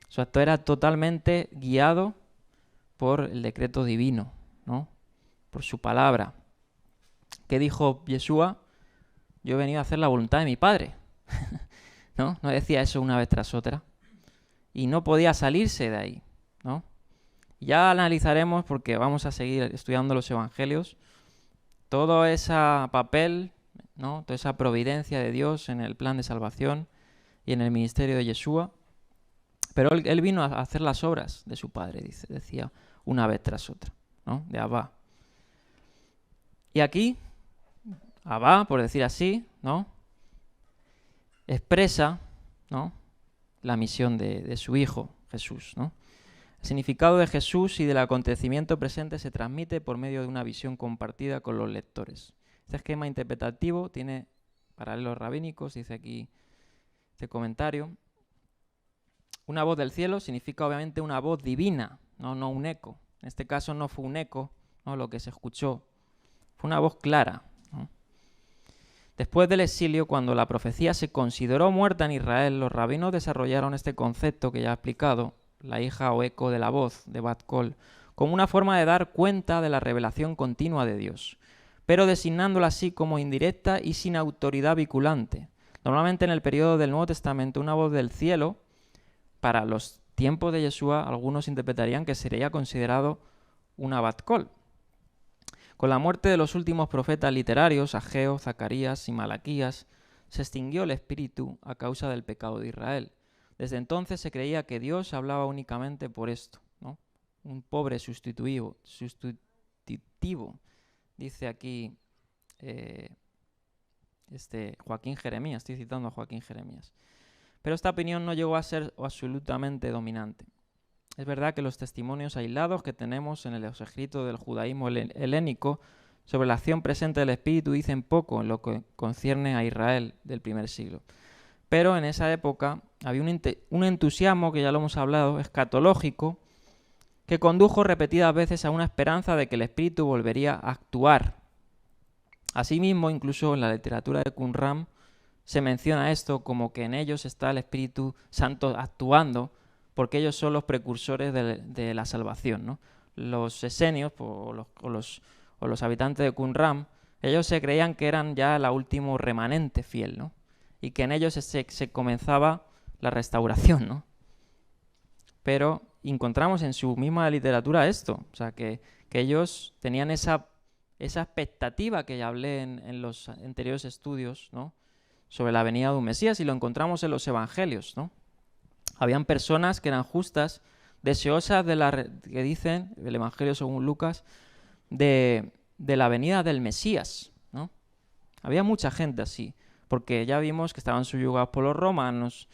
Su acto era totalmente guiado por el decreto divino, ¿no?, por su palabra. ¿Qué dijo Yeshua? Yo he venido a hacer la voluntad de mi Padre. ¿No? No decía eso una vez tras otra. Y no podía salirse de ahí, ¿no? Ya analizaremos, porque vamos a seguir estudiando los evangelios, todo ese papel, ¿no?, toda esa providencia de Dios en el plan de salvación y en el ministerio de Yeshua. Pero él vino a hacer las obras de su Padre, decía una vez tras otra, ¿no?, de Abba. Y aquí, Abba, por decir así, ¿no?, expresa, ¿no?, la misión de su Hijo, Jesús, ¿no? El significado de Jesús y del acontecimiento presente se transmite por medio de una visión compartida con los lectores. Este esquema interpretativo tiene paralelos rabínicos, dice aquí este comentario. Una voz del cielo significa obviamente una voz divina, no un eco. En este caso no fue un eco, ¿no?, lo que se escuchó. Fue una voz clara, ¿no? Después del exilio, cuando la profecía se consideró muerta en Israel, los rabinos desarrollaron este concepto que ya he explicado, la hija o eco de la voz de Bat Kol, como una forma de dar cuenta de la revelación continua de Dios, pero designándola así como indirecta y sin autoridad vinculante. Normalmente en el periodo del Nuevo Testamento, una voz del cielo, para los tiempos de Yeshua, algunos interpretarían que sería considerado una Bat Kol. Con la muerte de los últimos profetas literarios, Ageo, Zacarías y Malaquías, se extinguió el espíritu a causa del pecado de Israel. Desde entonces se creía que Dios hablaba únicamente por esto, ¿no? Un pobre sustitutivo. Dice aquí Joaquín Jeremías, estoy citando a Joaquín Jeremías. Pero esta opinión no llegó a ser absolutamente dominante. Es verdad que los testimonios aislados que tenemos en los escritos del judaísmo helénico sobre la acción presente del Espíritu dicen poco en lo que concierne a Israel del primer siglo. Pero en esa época había un entusiasmo, que ya lo hemos hablado, escatológico, que condujo repetidas veces a una esperanza de que el Espíritu volvería a actuar. Asimismo, incluso en la literatura de Qumran se menciona esto como que en ellos está el Espíritu Santo actuando, porque ellos son los precursores de la salvación, ¿no? Los esenios o los habitantes de Qumran, ellos se creían que eran ya la último remanente fiel, ¿no?, y que en ellos se comenzaba la restauración, ¿no? Pero encontramos en su misma literatura esto, o sea, que ellos tenían esa expectativa que ya hablé en los anteriores estudios, ¿no?, sobre la venida de un Mesías, y lo encontramos en los evangelios, ¿no? Habían personas que eran justas, deseosas que dicen, el Evangelio según Lucas, de la venida del Mesías, ¿no? Había mucha gente así, porque ya vimos que estaban subyugados por los romanos,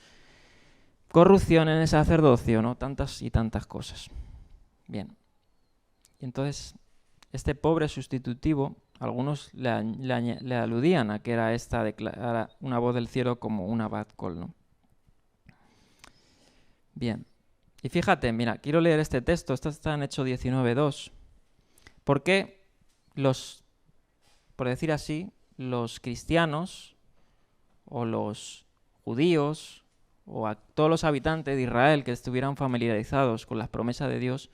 corrupción en el sacerdocio, ¿no?, tantas y tantas cosas. Bien, y entonces este pobre sustitutivo, algunos le aludían a que era una voz del cielo como una Bat Kol, ¿no? Bien, y fíjate, mira, quiero leer este texto, esto está en Hechos 19:2. ¿Por qué por decir así, los cristianos o los judíos o a todos los habitantes de Israel que estuvieran familiarizados con las promesas de Dios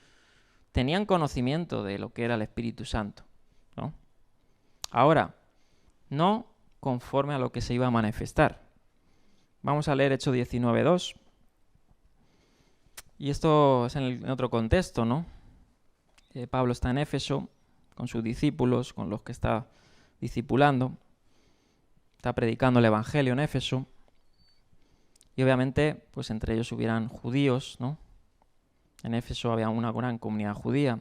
tenían conocimiento de lo que era el Espíritu Santo, ¿no? Ahora, no conforme a lo que se iba a manifestar. Vamos a leer Hechos 19:2. Y esto es en otro contexto, ¿no? Pablo está en Éfeso con sus discípulos, con los que está discipulando. Está predicando el Evangelio en Éfeso. Y obviamente, pues entre ellos hubieran judíos, ¿no? En Éfeso había una gran comunidad judía.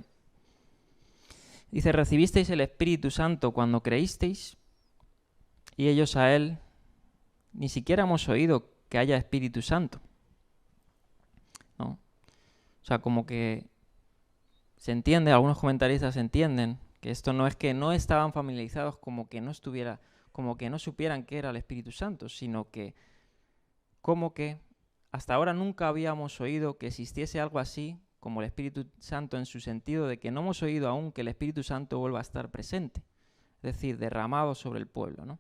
Dice, recibisteis el Espíritu Santo cuando creísteis, y ellos a él ni siquiera hemos oído que haya Espíritu Santo, ¿no? O sea, como que se entiende, algunos comentaristas entienden que esto no es que no estaban familiarizados como que no supieran qué era el Espíritu Santo, sino que como que hasta ahora nunca habíamos oído que existiese algo así como el Espíritu Santo, en su sentido de que no hemos oído aún que el Espíritu Santo vuelva a estar presente, es decir, derramado sobre el pueblo, ¿no?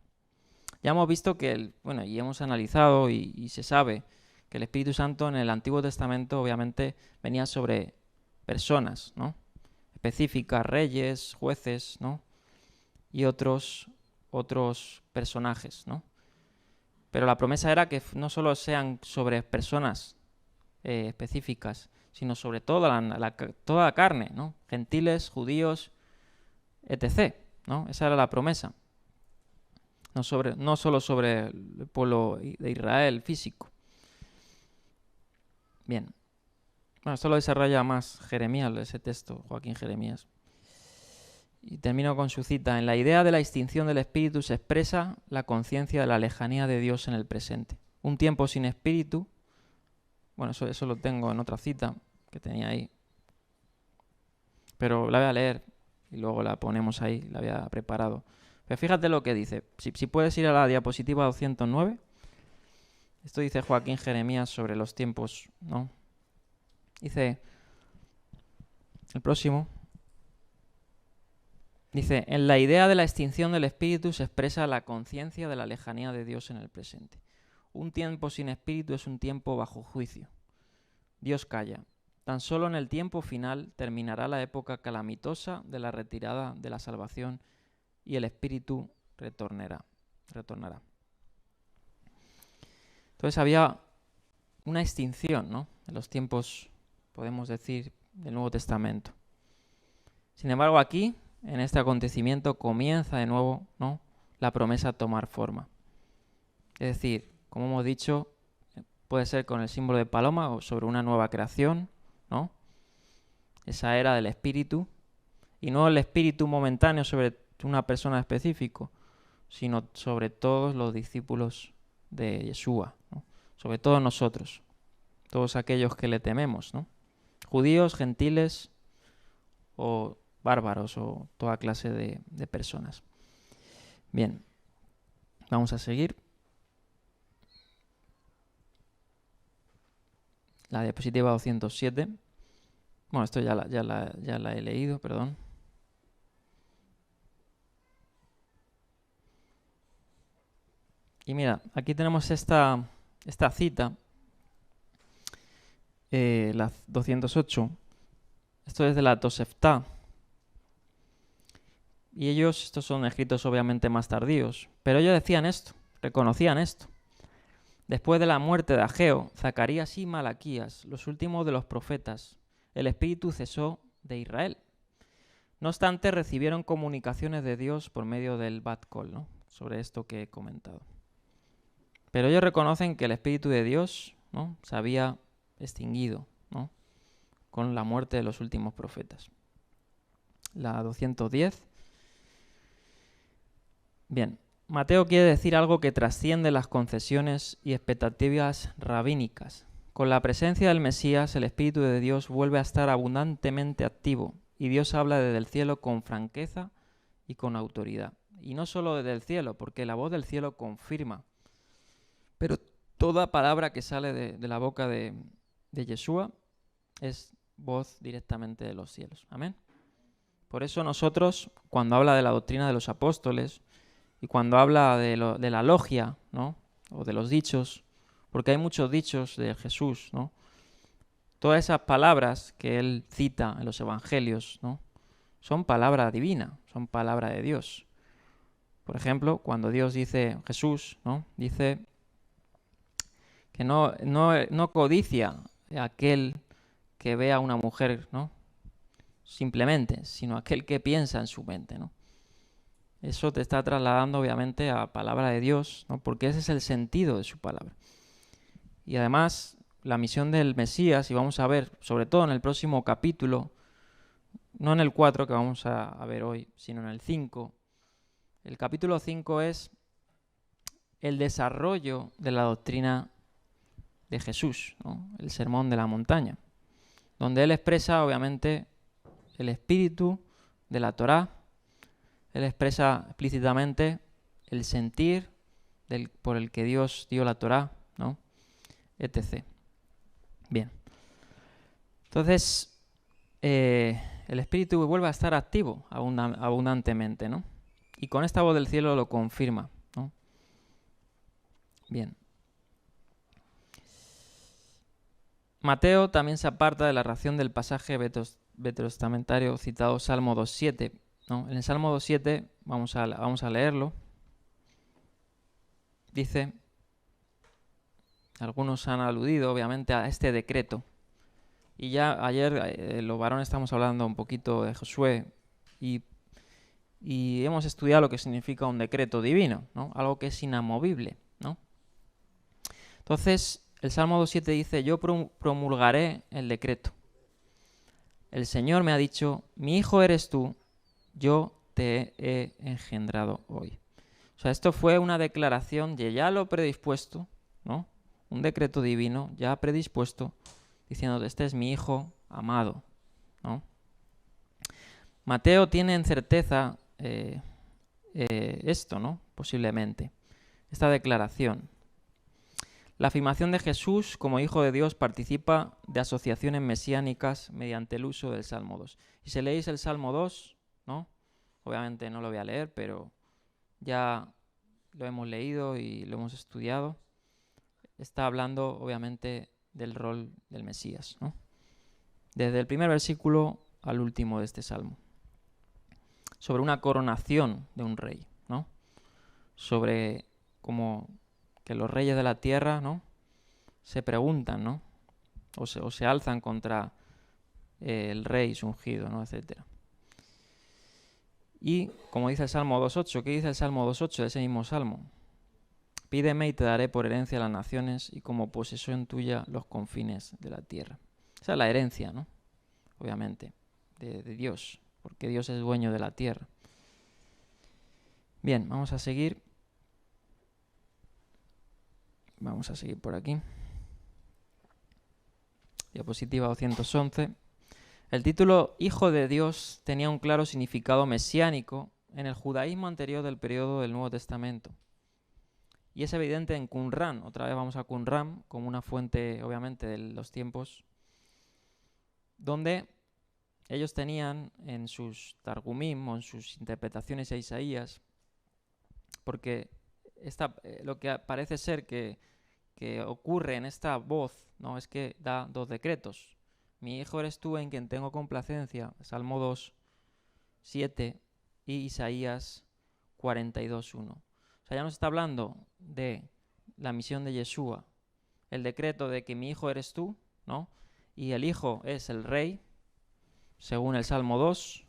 Ya hemos visto que, y hemos analizado y se sabe que el Espíritu Santo en el Antiguo Testamento obviamente venía sobre personas, ¿no? Específicas, reyes, jueces, ¿no? Y otros personajes, ¿no? Pero la promesa era que no solo sean sobre personas específicas, sino sobre toda la carne, ¿no? Gentiles, judíos, etc., ¿no? Esa era la promesa. No solo sobre el pueblo de Israel físico. Bien. Bueno, esto lo desarrolla más Jeremías, ese texto, Joaquín Jeremías. Y termino con su cita. En la idea de la extinción del espíritu se expresa la conciencia de la lejanía de Dios en el presente. Un tiempo sin espíritu, bueno, eso lo tengo en otra cita que tenía ahí, pero la voy a leer y luego la ponemos ahí, la había preparado. Pero fíjate lo que dice. Si puedes ir a la diapositiva 209. Esto dice Joaquín Jeremías sobre los tiempos, ¿no? Dice, el próximo. Dice, en la idea de la extinción del espíritu se expresa la conciencia de la lejanía de Dios en el presente. Un tiempo sin espíritu es un tiempo bajo juicio. Dios calla. Tan solo en el tiempo final terminará la época calamitosa de la retirada de la salvación y el espíritu retornará. Entonces había una extinción, ¿no? En los tiempos, podemos decir, del Nuevo Testamento. Sin embargo, aquí, en este acontecimiento, comienza de nuevo, ¿no?, la promesa a tomar forma. Es decir, como hemos dicho, puede ser con el símbolo de paloma o sobre una nueva creación, ¿no? Esa era del espíritu, y no el espíritu momentáneo sobre una persona específica, sino sobre todos los discípulos de Yeshua, ¿no? Sobre todos nosotros, todos aquellos que le tememos, ¿no? Judíos, gentiles o bárbaros o toda clase de personas. Bien, vamos a seguir. La diapositiva 207. Bueno, esto ya la he leído, perdón. Y mira, aquí tenemos esta cita, la 208. Esto es de la Tosefta. Y estos son escritos obviamente más tardíos, pero ellos decían esto, reconocían esto. Después de la muerte de Ageo, Zacarías y Malaquías, los últimos de los profetas, el espíritu cesó de Israel. No obstante, recibieron comunicaciones de Dios por medio del Bat Kol, ¿no?, sobre esto que he comentado. Pero ellos reconocen que el espíritu de Dios, ¿no?, se había extinguido, ¿no?, con la muerte de los últimos profetas. La 210. Bien, Mateo quiere decir algo que trasciende las concesiones y expectativas rabínicas. Con la presencia del Mesías, el Espíritu de Dios vuelve a estar abundantemente activo y Dios habla desde el cielo con franqueza y con autoridad. Y no solo desde el cielo, porque la voz del cielo confirma, pero toda palabra que sale de la boca de Yeshua es voz directamente de los cielos. Amén. Por eso nosotros, cuando habla de la doctrina de los apóstoles y cuando habla de la logia, ¿no?, o de los dichos, porque hay muchos dichos de Jesús, ¿no?, todas esas palabras que él cita en los evangelios, ¿no? Son palabra divina, son palabra de Dios. Por ejemplo, cuando Dios dice, Jesús, ¿no? Dice que no codicia aquel que ve a una mujer, ¿no? Simplemente, sino aquel que piensa en su mente, ¿no? Eso te está trasladando obviamente a palabra de Dios, ¿no? Porque ese es el sentido de su palabra. Y además, la misión del Mesías, y vamos a ver, sobre todo en el próximo capítulo, no en el 4 que vamos a ver hoy, sino en el 5. El capítulo 5 es el desarrollo de la doctrina de Jesús, ¿no? El sermón de la montaña, donde él expresa obviamente el espíritu de la Torá, él expresa explícitamente el sentir por el que Dios dio la Torá, ¿no? Etc. Bien. Entonces, el espíritu vuelve a estar activo abundantemente, ¿no? Y con esta voz del cielo lo confirma, ¿no? Bien. Mateo también se aparta de la ración del pasaje veterostamentario citado Salmo 2.7, ¿no? En el Salmo 2.7 vamos a leerlo. Dice, algunos han aludido obviamente a este decreto. Y ya ayer los varones estamos hablando un poquito de Josué y hemos estudiado lo que significa un decreto divino, ¿no? Algo que es inamovible, ¿no? Entonces, el Salmo 2.7 dice, yo promulgaré el decreto. El Señor me ha dicho, mi hijo eres tú, yo te he engendrado hoy. O sea, esto fue una declaración de ya lo predispuesto, ¿no? Un decreto divino ya predispuesto, diciendo, este es mi hijo amado, ¿no? Mateo tiene en certeza esto, ¿no? Posiblemente, esta declaración. La afirmación de Jesús como Hijo de Dios participa de asociaciones mesiánicas mediante el uso del Salmo 2. Y si leéis el Salmo 2, ¿no? Obviamente no lo voy a leer, pero ya lo hemos leído y lo hemos estudiado. Está hablando, obviamente, del rol del Mesías, ¿no? Desde el primer versículo al último de este Salmo. Sobre una coronación de un rey, ¿no? Sobre como que los reyes de la tierra, ¿no? Se preguntan, ¿no? O se alzan contra el rey su ungido, ¿no? Etcétera. Y como dice el Salmo 2.8, ¿qué dice el Salmo 2.8 de ese mismo Salmo? Pídeme y te daré por herencia las naciones y como posesión tuya los confines de la tierra. Esa es la herencia, ¿no? Obviamente, de Dios, porque Dios es dueño de la tierra. Bien, vamos a seguir. Vamos a seguir por aquí. Diapositiva 211. El título Hijo de Dios tenía un claro significado mesiánico en el judaísmo anterior del periodo del Nuevo Testamento. Y es evidente en Qumran. Otra vez vamos a Qumran como una fuente, obviamente, de los tiempos, donde ellos tenían en sus Targumim o en sus interpretaciones a Isaías, porque lo que parece ser que ocurre en esta voz, ¿no? Es que da dos decretos. Mi hijo eres tú en quien tengo complacencia, Salmo 2.7 y Isaías 42.1. O sea, ya nos está hablando de la misión de Yeshua, el decreto de que mi hijo eres tú, ¿no? Y el hijo es el rey, según el Salmo 2,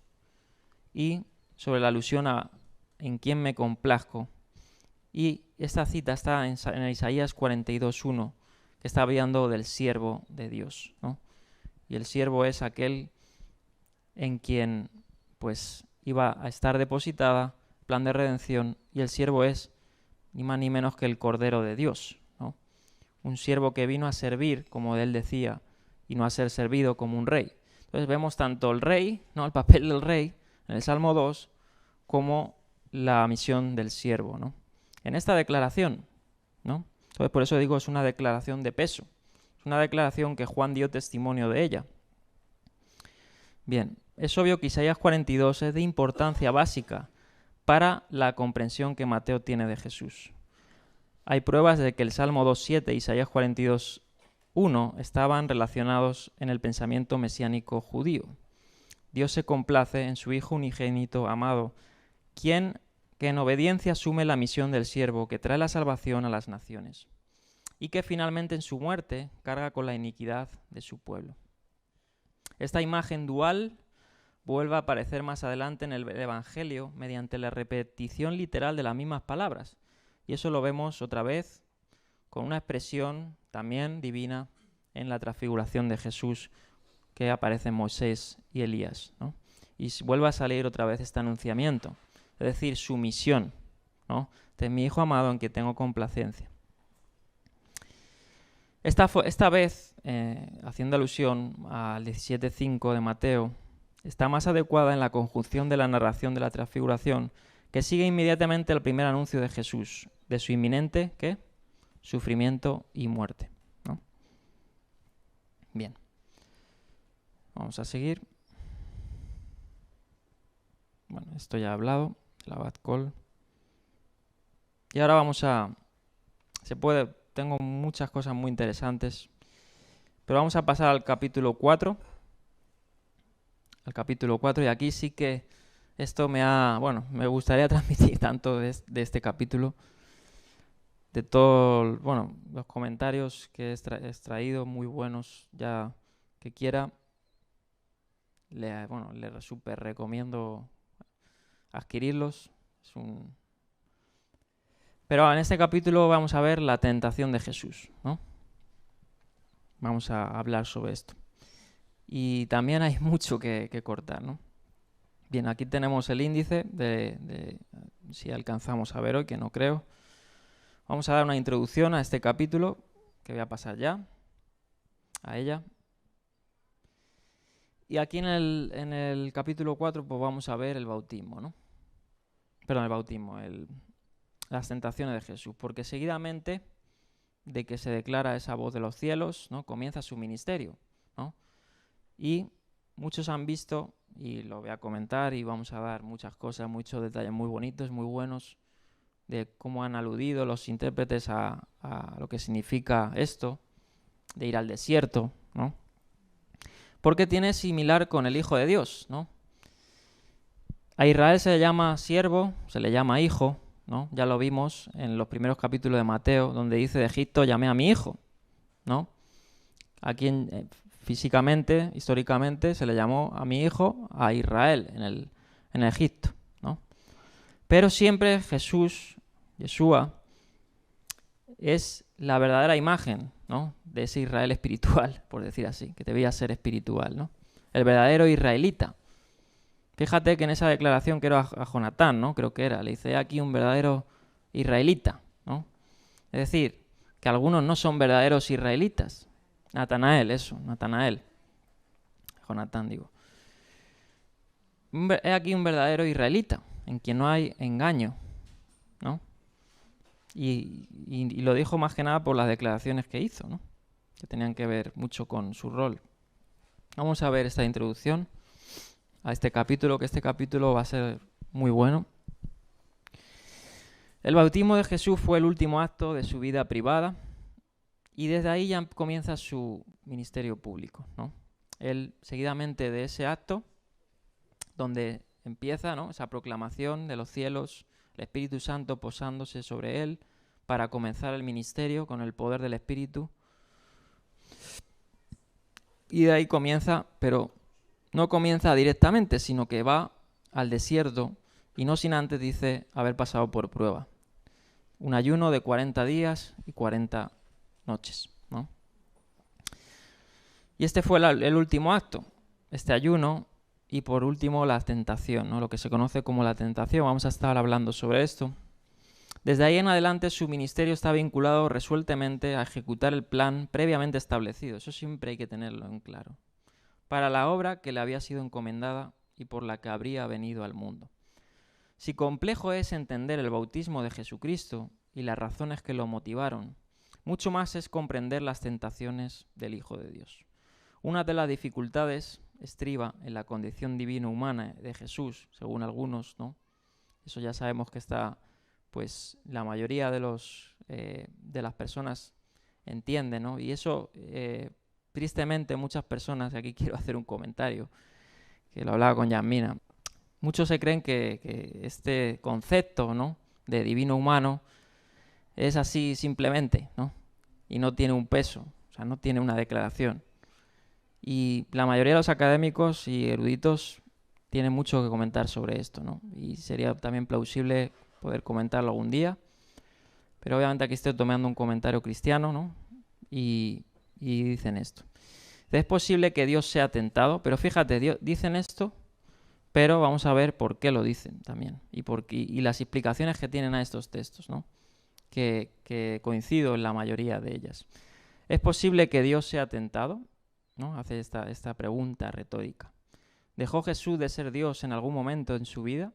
y sobre la alusión a en quien me complazco. Y esta cita está en Isaías 42.1, que está hablando del siervo de Dios, ¿no? Y el siervo es aquel en quien pues iba a estar depositada el plan de redención, y el siervo es ni más ni menos que el Cordero de Dios, ¿no? Un siervo que vino a servir, como él decía, y no a ser servido como un rey. Entonces vemos tanto el rey, ¿no? El papel del rey en el Salmo 2, como la misión del siervo, ¿no? En esta declaración, ¿no? Entonces por eso digo, es una declaración de peso. Es una declaración que Juan dio testimonio de ella. Bien, es obvio que Isaías 42 es de importancia básica para la comprensión que Mateo tiene de Jesús. Hay pruebas de que el Salmo 2.7 e Isaías 42.1 uno estaban relacionados en el pensamiento mesiánico judío. Dios se complace en su Hijo unigénito amado, quien que en obediencia asume la misión del siervo que trae la salvación a las naciones, y que finalmente en su muerte carga con la iniquidad de su pueblo. Esta imagen dual vuelve a aparecer más adelante en el Evangelio mediante la repetición literal de las mismas palabras, y eso lo vemos otra vez con una expresión también divina en la transfiguración de Jesús que aparece en Moisés y Elías, ¿no? Y vuelve a salir otra vez este anunciamiento, es decir, su misión, ¿no? Este es mi Hijo amado en quien tengo complacencia. Esta vez, haciendo alusión al 17:5 de Mateo, está más adecuada en la conjunción de la narración de la transfiguración, que sigue inmediatamente el primer anuncio de Jesús, de su inminente, ¿qué? Sufrimiento y muerte, ¿no? Bien. Vamos a seguir. Bueno, esto ya he hablado, la Bad Call. Y ahora tengo muchas cosas muy interesantes, pero vamos a pasar al capítulo 4. Al capítulo 4, y aquí sí que esto me gustaría transmitir tanto de este capítulo, de todos, los comentarios que he extraído, muy buenos, ya que quiera, le súper recomiendo adquirirlos. Pero en este capítulo vamos a ver la tentación de Jesús, ¿no? Vamos a hablar sobre esto. Y también hay mucho que cortar, ¿no? Bien, aquí tenemos el índice de si alcanzamos a ver hoy, que no creo. Vamos a dar una introducción a este capítulo, que voy a pasar ya a ella. Y aquí en el capítulo 4 pues vamos a ver el bautismo, ¿no? Perdón, el bautismo, las tentaciones de Jesús, porque seguidamente de que se declara esa voz de los cielos, ¿no? Comienza su ministerio, ¿no? Y muchos han visto, y lo voy a comentar y vamos a dar muchas cosas, muchos detalles muy bonitos, muy buenos, de cómo han aludido los intérpretes a lo que significa esto, de ir al desierto, ¿no? Porque tiene similar con el Hijo de Dios, ¿no? A Israel se le llama siervo, se le llama hijo, ¿no? Ya lo vimos en los primeros capítulos de Mateo, donde dice: de Egipto llamé a mi hijo, ¿no? Aquí físicamente, históricamente, se le llamó a mi hijo a Israel en Egipto, ¿no? Pero siempre Yeshua, es la verdadera imagen, ¿no? De ese Israel espiritual, por decir así, que debía ser espiritual, ¿no? El verdadero israelita. Fíjate que en esa declaración que era a Jonatán, ¿no? Creo que era, le dice: aquí un verdadero israelita, ¿no? Es decir, que algunos no son verdaderos israelitas. Natanael, Jonatán, digo. Es aquí un verdadero israelita, en quien no hay engaño, ¿no? Y lo dijo más que nada por las declaraciones que hizo, ¿no? Que tenían que ver mucho con su rol. Vamos a ver esta introducción a este capítulo, que este capítulo va a ser muy bueno. El bautismo de Jesús fue el último acto de su vida privada y desde ahí ya comienza su ministerio público, ¿no? Él, seguidamente de ese acto, donde empieza, ¿no?, esa proclamación de los cielos, el Espíritu Santo posándose sobre él para comenzar el ministerio con el poder del Espíritu. Y de ahí comienza, pero no comienza directamente, sino que va al desierto y no sin antes, dice, haber pasado por prueba. Un ayuno de 40 días y 40 noches, ¿no? Y este fue el último acto, este ayuno, y por último la tentación, ¿no? Lo que se conoce como la tentación. Vamos a estar hablando sobre esto. Desde ahí en adelante su ministerio está vinculado resueltamente a ejecutar el plan previamente establecido. Eso siempre hay que tenerlo en claro. Para la obra que le había sido encomendada y por la que habría venido al mundo. Si complejo es entender el bautismo de Jesucristo y las razones que lo motivaron, mucho más es comprender las tentaciones del Hijo de Dios. Una de las dificultades estriba en la condición divino-humana de Jesús, según algunos, ¿no? Eso ya sabemos que está, pues, la mayoría de las personas entiende, ¿no? Y eso, tristemente, muchas personas, aquí quiero hacer un comentario, que lo hablaba con Yasmina, muchos se creen que este concepto, ¿no?, de divino humano es así simplemente, ¿no? Y no tiene un peso, o sea, no tiene una declaración. Y la mayoría de los académicos y eruditos tienen mucho que comentar sobre esto, ¿no? Y sería también plausible poder comentarlo algún día. Pero obviamente aquí estoy tomando un comentario cristiano, ¿no? Y dicen esto. Es posible que Dios sea tentado, pero fíjate, dicen esto, pero vamos a ver por qué lo dicen también. Y las explicaciones que tienen a estos textos, ¿no? Que coincido en la mayoría de ellas. ¿Es posible que Dios sea tentado? ¿No? Hace esta pregunta retórica. ¿Dejó Jesús de ser Dios en algún momento en su vida?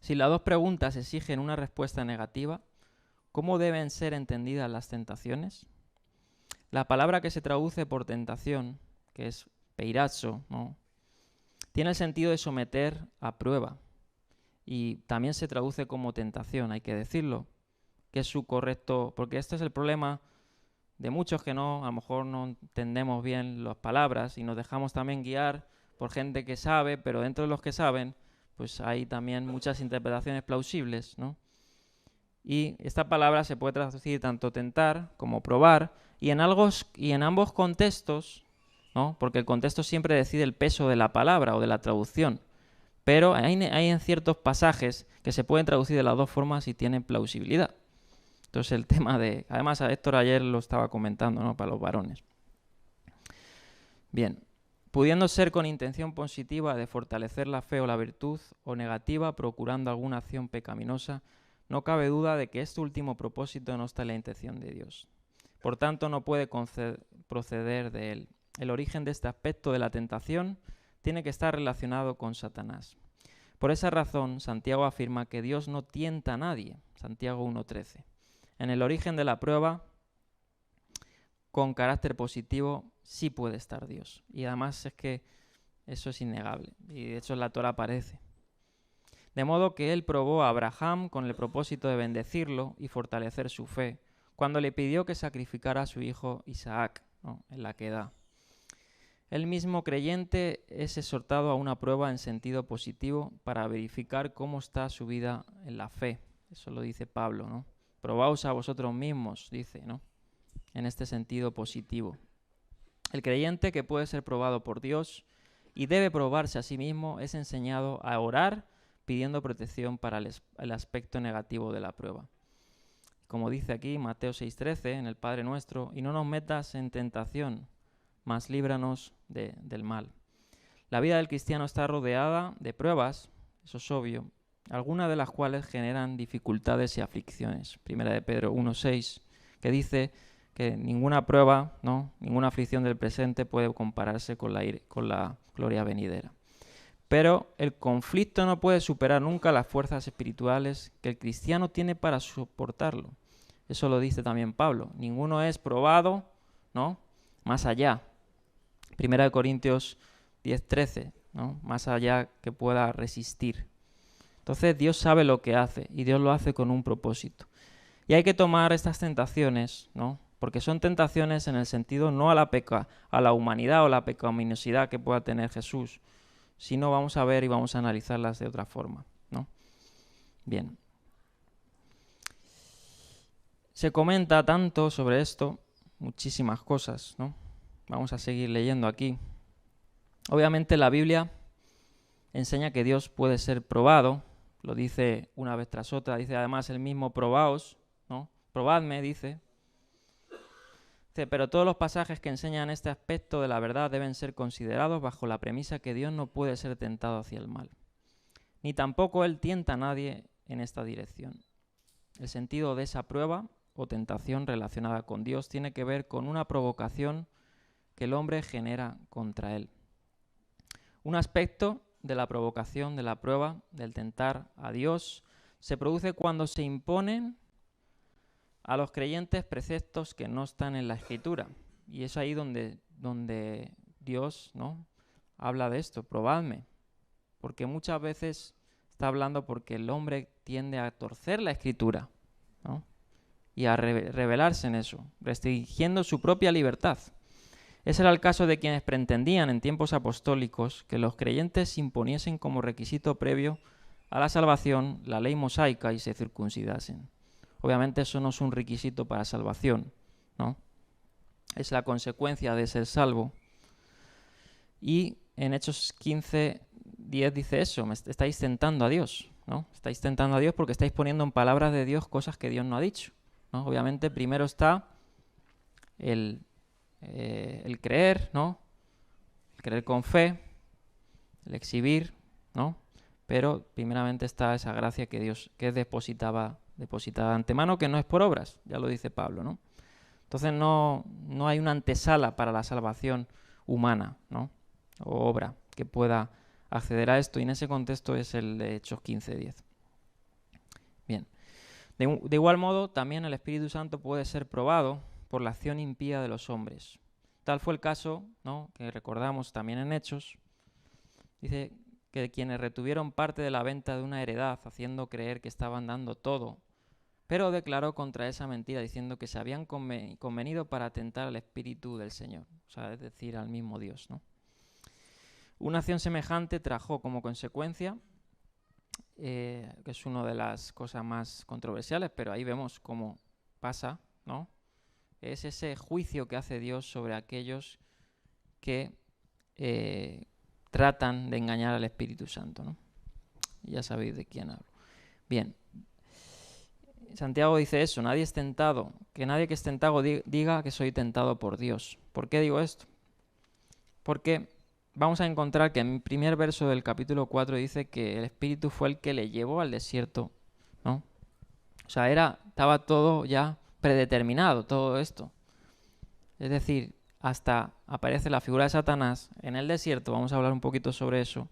Si las dos preguntas exigen una respuesta negativa, ¿cómo deben ser entendidas las tentaciones? La palabra que se traduce por tentación, que es peirazo, ¿no?, tiene el sentido de someter a prueba. Y también se traduce como tentación, hay que decirlo, que es su correcto, porque este es el problema de muchos que a lo mejor no entendemos bien las palabras y nos dejamos también guiar por gente que sabe, pero dentro de los que saben, pues hay también muchas interpretaciones plausibles, ¿no? Y esta palabra se puede traducir tanto tentar como probar, y en ambos contextos, ¿no?, porque el contexto siempre decide el peso de la palabra o de la traducción, pero hay en ciertos pasajes que se pueden traducir de las dos formas y tienen plausibilidad. Entonces el tema de... Además, a Héctor ayer lo estaba comentando, ¿no?, para los varones. Bien, pudiendo ser con intención positiva de fortalecer la fe o la virtud, o negativa procurando alguna acción pecaminosa, no cabe duda de que este último propósito no está en la intención de Dios. Por tanto, no puede proceder de él. El origen de este aspecto de la tentación tiene que estar relacionado con Satanás. Por esa razón, Santiago afirma que Dios no tienta a nadie. Santiago 1:13. En el origen de la prueba, con carácter positivo, sí puede estar Dios. Y además es que eso es innegable. Y de hecho en la Torá aparece. De modo que él probó a Abraham con el propósito de bendecirlo y fortalecer su fe, cuando le pidió que sacrificara a su hijo Isaac, ¿no?, en la quedá. El mismo creyente es exhortado a una prueba en sentido positivo para verificar cómo está su vida en la fe. Eso lo dice Pablo, ¿no? Probaos a vosotros mismos, dice, ¿no?, en este sentido positivo. El creyente, que puede ser probado por Dios y debe probarse a sí mismo, es enseñado a orar pidiendo protección para el aspecto negativo de la prueba. Como dice aquí Mateo 6:13 en el Padre Nuestro, y no nos metas en tentación, mas líbranos del mal. La vida del cristiano está rodeada de pruebas, eso es obvio, algunas de las cuales generan dificultades y aflicciones. Primera de Pedro 1:6, que dice que ninguna prueba, ¿no?, ninguna aflicción del presente puede compararse con la gloria venidera. Pero el conflicto no puede superar nunca las fuerzas espirituales que el cristiano tiene para soportarlo. Eso lo dice también Pablo. Ninguno es probado, ¿no?, más allá. Primera de Corintios 10:13, ¿no?, más allá que pueda resistir. Entonces Dios sabe lo que hace y Dios lo hace con un propósito. Y hay que tomar estas tentaciones, ¿no?, porque son tentaciones en el sentido no a la humanidad o la pecaminosidad que pueda tener Jesús, sino vamos a ver y vamos a analizarlas de otra forma, ¿no? Bien. Se comenta tanto sobre esto, muchísimas cosas, ¿no? Vamos a seguir leyendo aquí. Obviamente la Biblia enseña que Dios puede ser probado, lo dice una vez tras otra, dice además el mismo probaos, ¿no? Probadme, dice. Pero todos los pasajes que enseñan este aspecto de la verdad deben ser considerados bajo la premisa que Dios no puede ser tentado hacia el mal. Ni tampoco Él tienta a nadie en esta dirección. El sentido de esa prueba o tentación relacionada con Dios tiene que ver con una provocación que el hombre genera contra Él. Un aspecto de la provocación, de la prueba, del tentar a Dios, se produce cuando se imponen a los creyentes preceptos que no están en la Escritura. Y es ahí donde Dios, ¿no?, habla de esto, probadme. Porque muchas veces está hablando porque el hombre tiende a torcer la Escritura, ¿no? y a rebelarse en eso, restringiendo su propia libertad. Ese era el caso de quienes pretendían en tiempos apostólicos que los creyentes imponiesen como requisito previo a la salvación la ley mosaica y se circuncidasen. Obviamente eso no es un requisito para salvación, ¿no? Es la consecuencia de ser salvo. Y en Hechos 15:10 dice eso, estáis tentando a Dios, ¿no? Estáis tentando a Dios porque estáis poniendo en palabras de Dios cosas que Dios no ha dicho, ¿no? Obviamente primero está el creer, ¿no? El creer con fe, el exhibir, ¿no? Pero primeramente está esa gracia que Dios que depositada de antemano, que no es por obras, ya lo dice Pablo, ¿no? Entonces no hay una antesala para la salvación humana, ¿no? O obra que pueda acceder a esto, y en ese contexto es el de Hechos 15:10. Bien. De igual modo, también el Espíritu Santo puede ser probado por la acción impía de los hombres. Tal fue el caso, ¿no?, que recordamos también en Hechos. Dice que quienes retuvieron parte de la venta de una heredad, haciendo creer que estaban dando todo, pero declaró contra esa mentira, diciendo que se habían convenido para atentar al Espíritu del Señor, o sea, es decir, al mismo Dios, ¿no? Una acción semejante trajo como consecuencia, que es una de las cosas más controversiales, pero ahí vemos cómo pasa, ¿no? Es ese juicio que hace Dios sobre aquellos que tratan de engañar al Espíritu Santo, ¿no? Ya sabéis de quién hablo. Bien. Santiago dice eso, nadie es tentado, que nadie que es tentado diga que soy tentado por Dios. ¿Por qué digo esto? Porque vamos a encontrar que en el primer verso del capítulo 4 dice que el Espíritu fue el que le llevó al desierto, ¿no? O sea, estaba todo ya predeterminado, todo esto. Es decir, hasta aparece la figura de Satanás en el desierto, vamos a hablar un poquito sobre eso,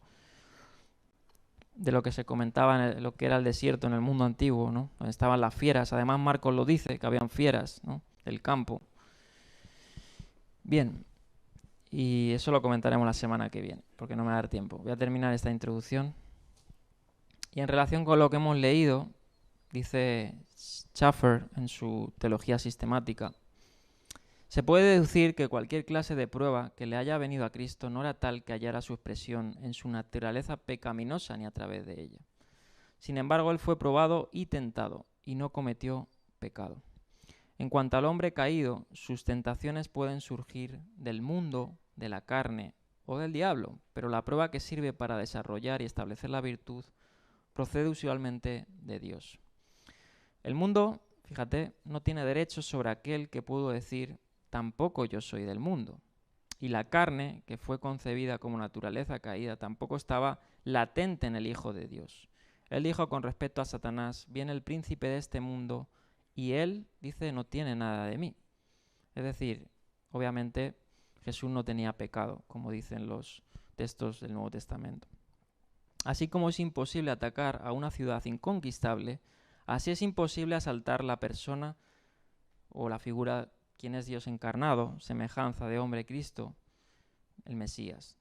de lo que se comentaba en lo que era el desierto en el mundo antiguo, ¿no? Donde estaban las fieras. Además, Marcos lo dice, que habían fieras, ¿no?, del campo. Bien, y eso lo comentaremos la semana que viene, porque no me va a dar tiempo. Voy a terminar esta introducción. Y en relación con lo que hemos leído, dice Schaffer en su Teología Sistemática, se puede deducir que cualquier clase de prueba que le haya venido a Cristo no era tal que hallara su expresión en su naturaleza pecaminosa ni a través de ella. Sin embargo, él fue probado y tentado, y no cometió pecado. En cuanto al hombre caído, sus tentaciones pueden surgir del mundo, de la carne o del diablo, pero la prueba que sirve para desarrollar y establecer la virtud procede usualmente de Dios. El mundo, fíjate, no tiene derecho sobre aquel que pudo decir: tampoco yo soy del mundo. Y la carne, que fue concebida como naturaleza caída, tampoco estaba latente en el Hijo de Dios. Él dijo con respecto a Satanás: viene el príncipe de este mundo y él, dice, no tiene nada de mí. Es decir, obviamente Jesús no tenía pecado, como dicen los textos del Nuevo Testamento. Así como es imposible atacar a una ciudad inconquistable, así es imposible asaltar la persona o la figura, quien es Dios encarnado, semejanza de hombre Cristo, el Mesías.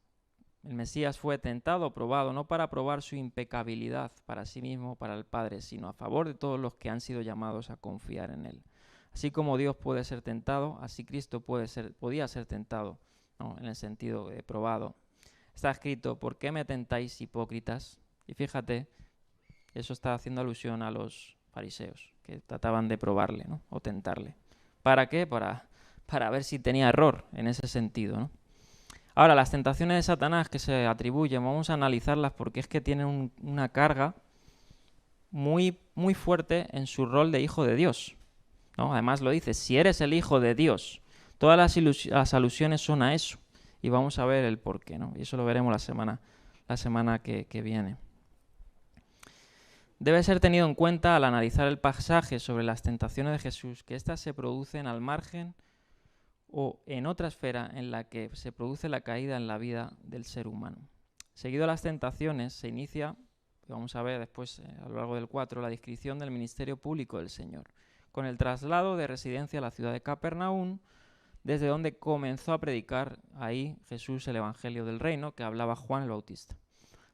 El Mesías fue tentado, probado, no para probar su impecabilidad para sí mismo, para el Padre, sino a favor de todos los que han sido llamados a confiar en Él. Así como Dios puede ser tentado, así Cristo podía ser tentado, ¿no?, en el sentido de probado. Está escrito: ¿por qué me tentáis, hipócritas? Y fíjate, eso está haciendo alusión a los fariseos, que trataban de probarle, ¿no?, o tentarle. ¿Para qué? Para ver si tenía error en ese sentido, ¿no? Ahora, las tentaciones de Satanás que se atribuyen, vamos a analizarlas porque es que tienen una carga muy, muy fuerte en su rol de hijo de Dios, ¿no? Además lo dice: si eres el hijo de Dios. Todas las alusiones son a eso. Y vamos a ver el porqué, ¿no? Y eso lo veremos la semana que viene. Debe ser tenido en cuenta al analizar el pasaje sobre las tentaciones de Jesús que éstas se producen al margen o en otra esfera en la que se produce la caída en la vida del ser humano. Seguido a las tentaciones se inicia, vamos a ver después a lo largo del 4, la descripción del ministerio público del Señor, con el traslado de residencia a la ciudad de Capernaum, desde donde comenzó a predicar ahí Jesús el Evangelio del Reino que hablaba Juan el Bautista,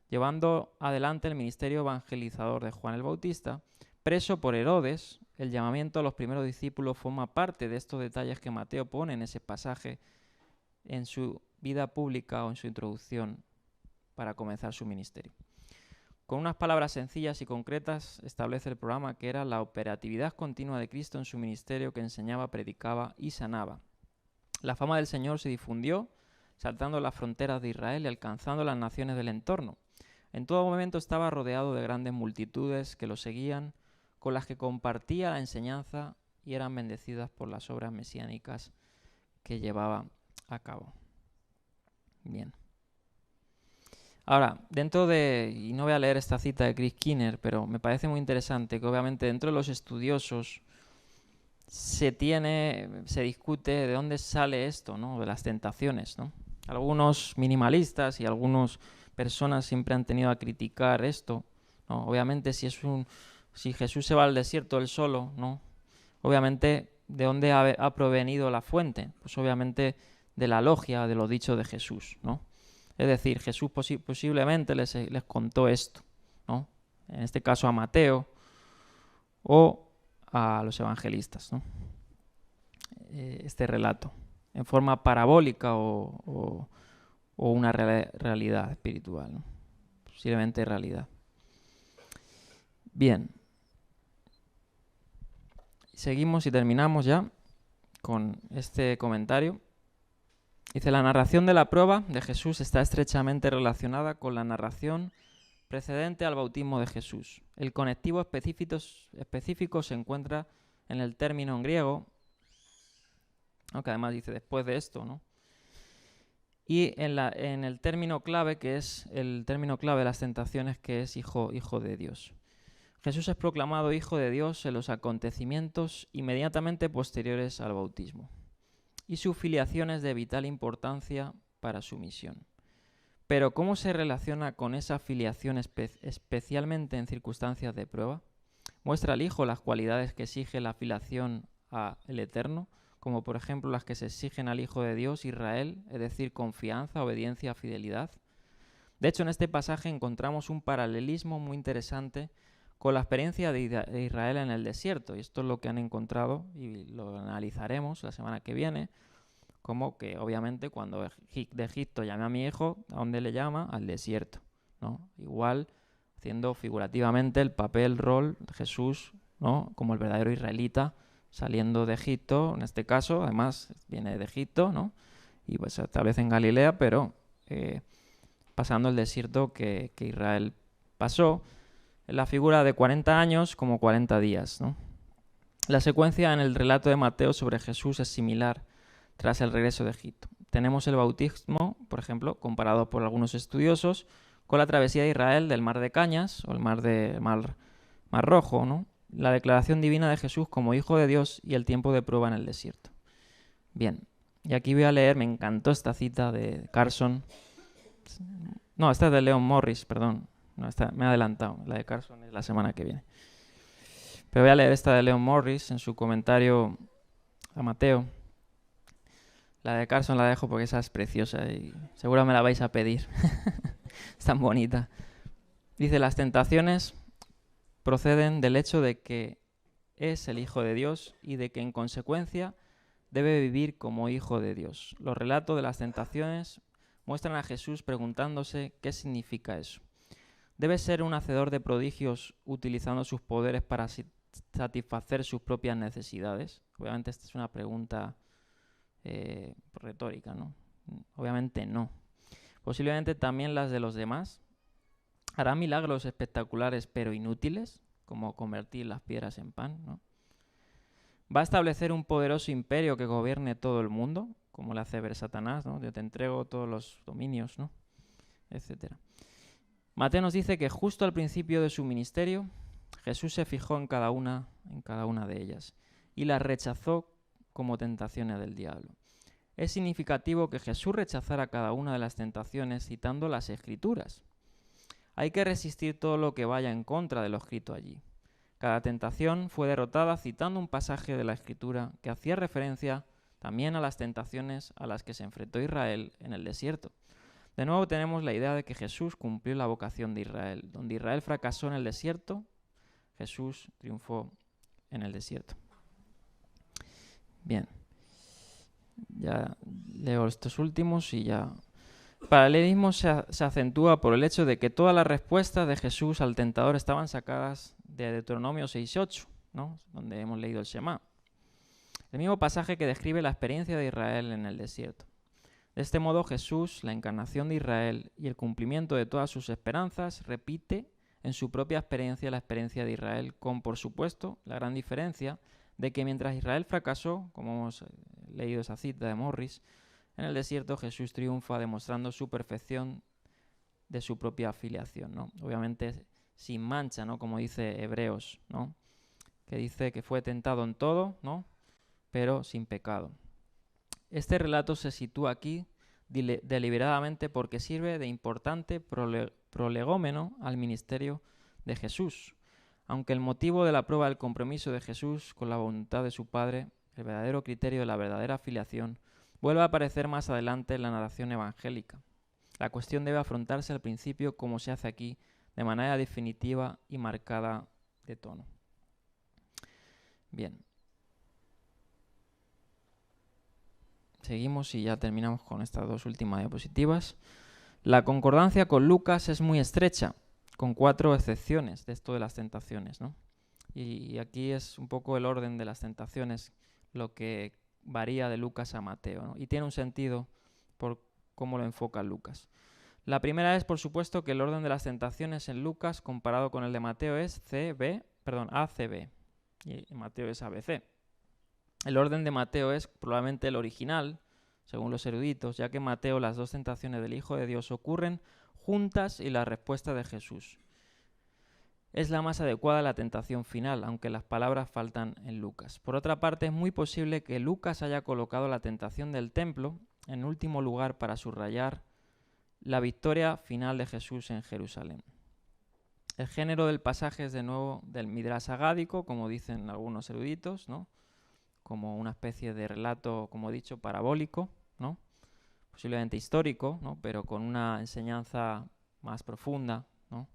llevando adelante el ministerio evangelizador de Juan el Bautista, preso por Herodes, el llamamiento a los primeros discípulos forma parte de estos detalles que Mateo pone en ese pasaje en su vida pública o en su introducción para comenzar su ministerio. Con unas palabras sencillas y concretas establece el programa que era la operatividad continua de Cristo en su ministerio, que enseñaba, predicaba y sanaba. La fama del Señor se difundió, saltando las fronteras de Israel y alcanzando las naciones del entorno. En todo momento estaba rodeado de grandes multitudes que lo seguían, con las que compartía la enseñanza y eran bendecidas por las obras mesiánicas que llevaba a cabo. Bien. Ahora, y no voy a leer esta cita de Chris Skinner, pero me parece muy interesante que obviamente dentro de los estudiosos se discute de dónde sale esto, ¿no? De las tentaciones, ¿no? Algunos minimalistas y algunas personas siempre han tenido a criticar esto, ¿no? Obviamente si Jesús se va al desierto él solo, ¿no? Obviamente, ¿de dónde ha provenido la fuente? Pues obviamente de la logia de los dichos de Jesús, ¿no? Es decir, Jesús posiblemente les contó esto, ¿no? En este caso a Mateo o a los evangelistas, ¿no? Este relato, en forma parabólica o una realidad espiritual, ¿no? Posiblemente realidad. Bien. Seguimos y terminamos ya con este comentario. Dice, la narración de la prueba de Jesús está estrechamente relacionada con la narración precedente al bautismo de Jesús. El conectivo específico se encuentra en el término en griego, aunque además dice después de esto, ¿no? Y en el término clave, que es el término clave de las tentaciones, que es hijo de Dios. Jesús es proclamado hijo de Dios en los acontecimientos inmediatamente posteriores al bautismo, y su filiación es de vital importancia para su misión. Pero ¿cómo se relaciona con esa filiación especialmente en circunstancias de prueba? ¿Muestra el Hijo las cualidades que exige la filiación al Eterno, como por ejemplo las que se exigen al Hijo de Dios, Israel, es decir, confianza, obediencia, fidelidad? De hecho, en este pasaje encontramos un paralelismo muy interesante con la experiencia de Israel en el desierto, y esto es lo que han encontrado y lo analizaremos la semana que viene, como que obviamente cuando de Egipto llame a mi hijo, ¿a dónde le llama? Al desierto, ¿no? Igual haciendo figurativamente el rol de Jesús, ¿no? Como el verdadero israelita saliendo de Egipto, en este caso, además viene de Egipto, ¿no? Y pues se establece en Galilea, pero pasando el desierto que Israel pasó, en la figura de 40 años como 40 días, ¿no? La secuencia en el relato de Mateo sobre Jesús es similar tras el regreso de Egipto. Tenemos el bautismo, por ejemplo, comparado por algunos estudiosos, con la travesía de Israel del Mar de Cañas o el Mar Rojo, ¿no? La declaración divina de Jesús como Hijo de Dios y el tiempo de prueba en el desierto. Bien, y aquí voy a leer, me encantó esta cita de Carson. No, esta es de Leon Morris, perdón. No, me he adelantado. La de Carson es la semana que viene. Pero voy a leer esta de Leon Morris en su comentario a Mateo. La de Carson la dejo porque esa es preciosa y seguro me la vais a pedir. Es tan bonita. Dice, las tentaciones proceden del hecho de que es el Hijo de Dios y de que en consecuencia debe vivir como Hijo de Dios. Los relatos de las tentaciones muestran a Jesús preguntándose qué significa eso. ¿Debe ser un hacedor de prodigios utilizando sus poderes para satisfacer sus propias necesidades? Obviamente esta es una pregunta retórica, ¿no? Obviamente no. Posiblemente también las de los demás. ¿Hará milagros espectaculares pero inútiles, como convertir las piedras en pan, ¿no? ¿Va a establecer un poderoso imperio que gobierne todo el mundo, como le hace ver Satanás, ¿no? Yo te entrego todos los dominios, ¿no? Etcétera. Mateo nos dice que justo al principio de su ministerio, Jesús se fijó en cada una de ellas y las rechazó como tentaciones del diablo. Es significativo que Jesús rechazara cada una de las tentaciones citando las Escrituras. Hay que resistir todo lo que vaya en contra de lo escrito allí. Cada tentación fue derrotada citando un pasaje de la Escritura que hacía referencia también a las tentaciones a las que se enfrentó Israel en el desierto. De nuevo tenemos la idea de que Jesús cumplió la vocación de Israel. Donde Israel fracasó en el desierto, Jesús triunfó en el desierto. Bien, ya leo estos últimos y ya. El paralelismo se acentúa por el hecho de que todas las respuestas de Jesús al tentador estaban sacadas de Deuteronomio 6:8, ¿no? Donde hemos leído el Shema. El mismo pasaje que describe la experiencia de Israel en el desierto. De este modo, Jesús, la encarnación de Israel y el cumplimiento de todas sus esperanzas, repite en su propia experiencia la experiencia de Israel, con, por supuesto, la gran diferencia de que mientras Israel fracasó, como hemos leído esa cita de Morris, en el desierto Jesús triunfa demostrando su perfección de su propia filiación, ¿no? Obviamente sin mancha, ¿no? Como dice Hebreos, ¿no? Que dice que fue tentado en todo, ¿no? Pero sin pecado. Este relato se sitúa aquí deliberadamente porque sirve de importante prolegómeno al ministerio de Jesús. Aunque el motivo de la prueba del compromiso de Jesús con la voluntad de su Padre, el verdadero criterio de la verdadera filiación, vuelve a aparecer más adelante en la narración evangélica. La cuestión debe afrontarse al principio como se hace aquí, de manera definitiva y marcada de tono. Bien. Seguimos y ya terminamos con estas dos últimas diapositivas. La concordancia con Lucas es muy estrecha, con 4 excepciones de esto de las tentaciones, ¿no? Y aquí es un poco el orden de las tentaciones lo que varía de Lucas a Mateo, ¿no? Y tiene un sentido por cómo lo enfoca Lucas. La primera es, por supuesto, que el orden de las tentaciones en Lucas comparado con el de Mateo es ACB, y Mateo es ABC. El orden de Mateo es probablemente el original, según los eruditos, ya que en Mateo las 2 tentaciones del Hijo de Dios ocurren juntas y la respuesta de Jesús. Es la más adecuada a la tentación final, aunque las palabras faltan en Lucas. Por otra parte, es muy posible que Lucas haya colocado la tentación del templo en último lugar para subrayar la victoria final de Jesús en Jerusalén. El género del pasaje es de nuevo del Midrash agádico, como dicen algunos eruditos, ¿no? Como una especie de relato, como he dicho, parabólico, ¿no? Posiblemente histórico, ¿no? Pero con una enseñanza más profunda, ¿no?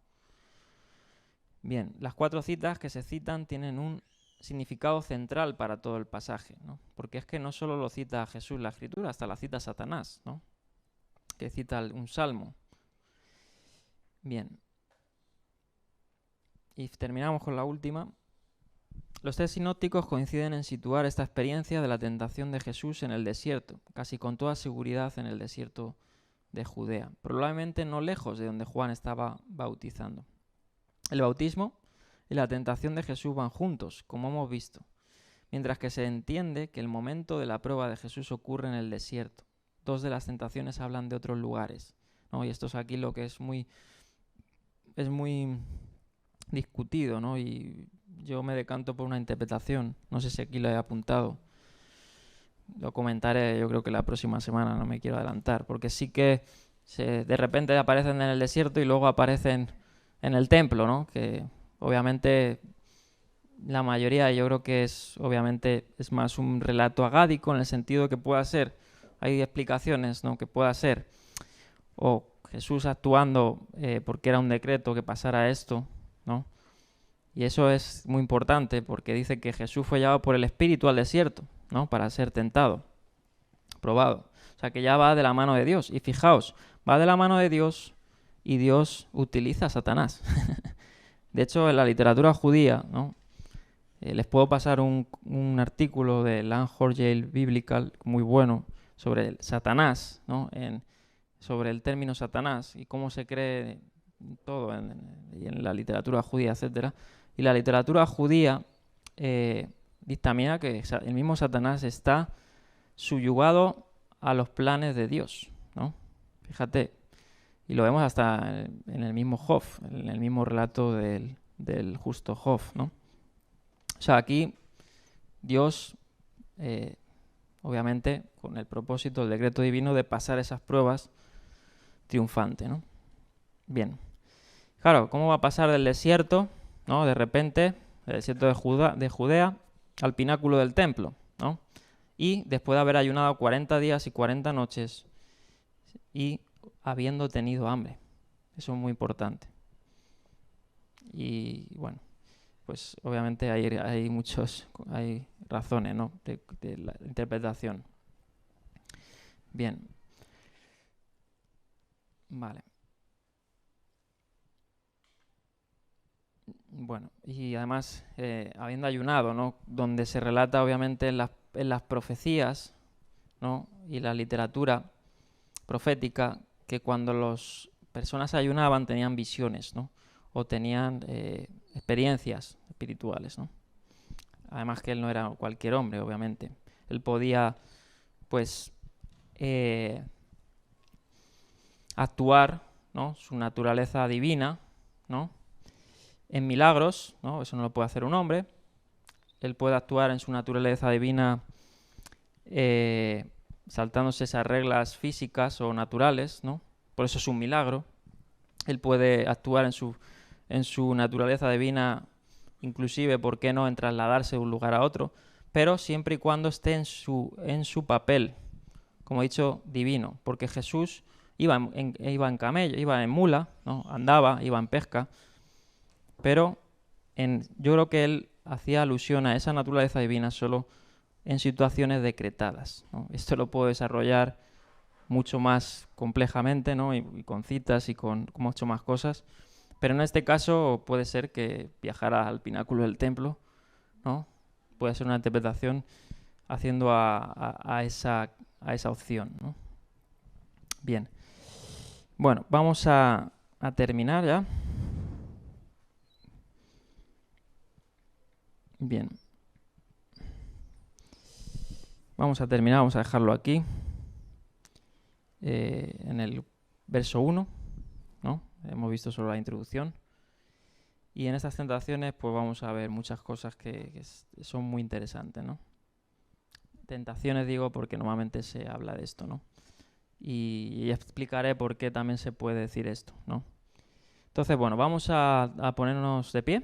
Bien, las 4 citas que se citan tienen un significado central para todo el pasaje, ¿no? Porque es que no solo lo cita Jesús la Escritura, hasta la cita Satanás, ¿no? Que cita un salmo. Bien. Y terminamos con la última. Los 3 sinópticos coinciden en situar esta experiencia de la tentación de Jesús en el desierto, casi con toda seguridad en el desierto de Judea, probablemente no lejos de donde Juan estaba bautizando. El bautismo y la tentación de Jesús van juntos, como hemos visto, mientras que se entiende que el momento de la prueba de Jesús ocurre en el desierto. 2 de las tentaciones hablan de otros lugares, ¿no? Y esto es aquí lo que es muy discutido, ¿no? Y yo me decanto por una interpretación, no sé si aquí lo he apuntado, lo comentaré yo creo que la próxima semana, no me quiero adelantar, porque sí que de repente aparecen en el desierto y luego aparecen en el templo, ¿no? Que obviamente la mayoría yo creo que es más un relato agádico en el sentido de que pueda ser, hay explicaciones, ¿no? Que pueda ser o Jesús actuando porque era un decreto que pasara esto, ¿no? Y eso es muy importante porque dice que Jesús fue llevado por el Espíritu al desierto, ¿no? Para ser tentado, probado. O sea que ya va de la mano de Dios. Y fijaos, va de la mano de Dios y Dios utiliza a Satanás. De hecho, en la literatura judía, ¿no? Les puedo pasar un artículo de Langford Yale Biblical muy bueno sobre Satanás, ¿no? Sobre el término Satanás y cómo se cree todo en la literatura judía, etcétera. Y la literatura judía dictamina que el mismo Satanás está subyugado a los planes de Dios, ¿no? Fíjate, y lo vemos hasta en el mismo Job, en el mismo relato del justo Job, ¿no? O sea, aquí Dios, obviamente, con el propósito, el decreto divino de pasar esas pruebas triunfante, ¿no? Bien. Claro, ¿cómo va a pasar del desierto, ¿no? De repente, el desierto de Judea, al pináculo del templo, ¿no? Y después de haber ayunado 40 días y 40 noches y habiendo tenido hambre. Eso es muy importante. Y bueno, pues obviamente hay razones, ¿no? de la interpretación. Bien. Vale. Bueno, y además, habiendo ayunado, ¿no? Donde se relata obviamente en las profecías, ¿no? Y la literatura profética, que cuando las personas ayunaban tenían visiones, ¿no? O tenían experiencias espirituales, ¿no? Además que él no era cualquier hombre, obviamente. Él podía, pues, actuar, ¿no? Su naturaleza divina, ¿no? En milagros, ¿no? Eso no lo puede hacer un hombre. Él puede actuar en su naturaleza divina saltándose esas reglas físicas o naturales, ¿no? Por eso es un milagro. Él puede actuar en su naturaleza divina, inclusive, ¿por qué no?, en trasladarse de un lugar a otro, pero siempre y cuando esté en su papel, como he dicho, divino, porque Jesús iba en camello, iba en mula, ¿no? Andaba, iba en pesca, pero yo creo que él hacía alusión a esa naturaleza divina solo en situaciones decretadas, ¿no? Esto lo puedo desarrollar mucho más complejamente, ¿no? y con citas y con mucho más cosas, pero en este caso puede ser que viajara al pináculo del templo, ¿no? Puede ser una interpretación haciendo a esa opción, ¿no? Bien. Bueno, vamos a terminar ya. Bien. Vamos a terminar, vamos a dejarlo aquí. En el verso 1, ¿no? Hemos visto solo la introducción. Y en estas tentaciones pues vamos a ver muchas cosas que son muy interesantes, ¿no? Tentaciones digo porque normalmente se habla de esto, ¿no? Y explicaré por qué también se puede decir esto, ¿no? Entonces, bueno, vamos a ponernos de pie.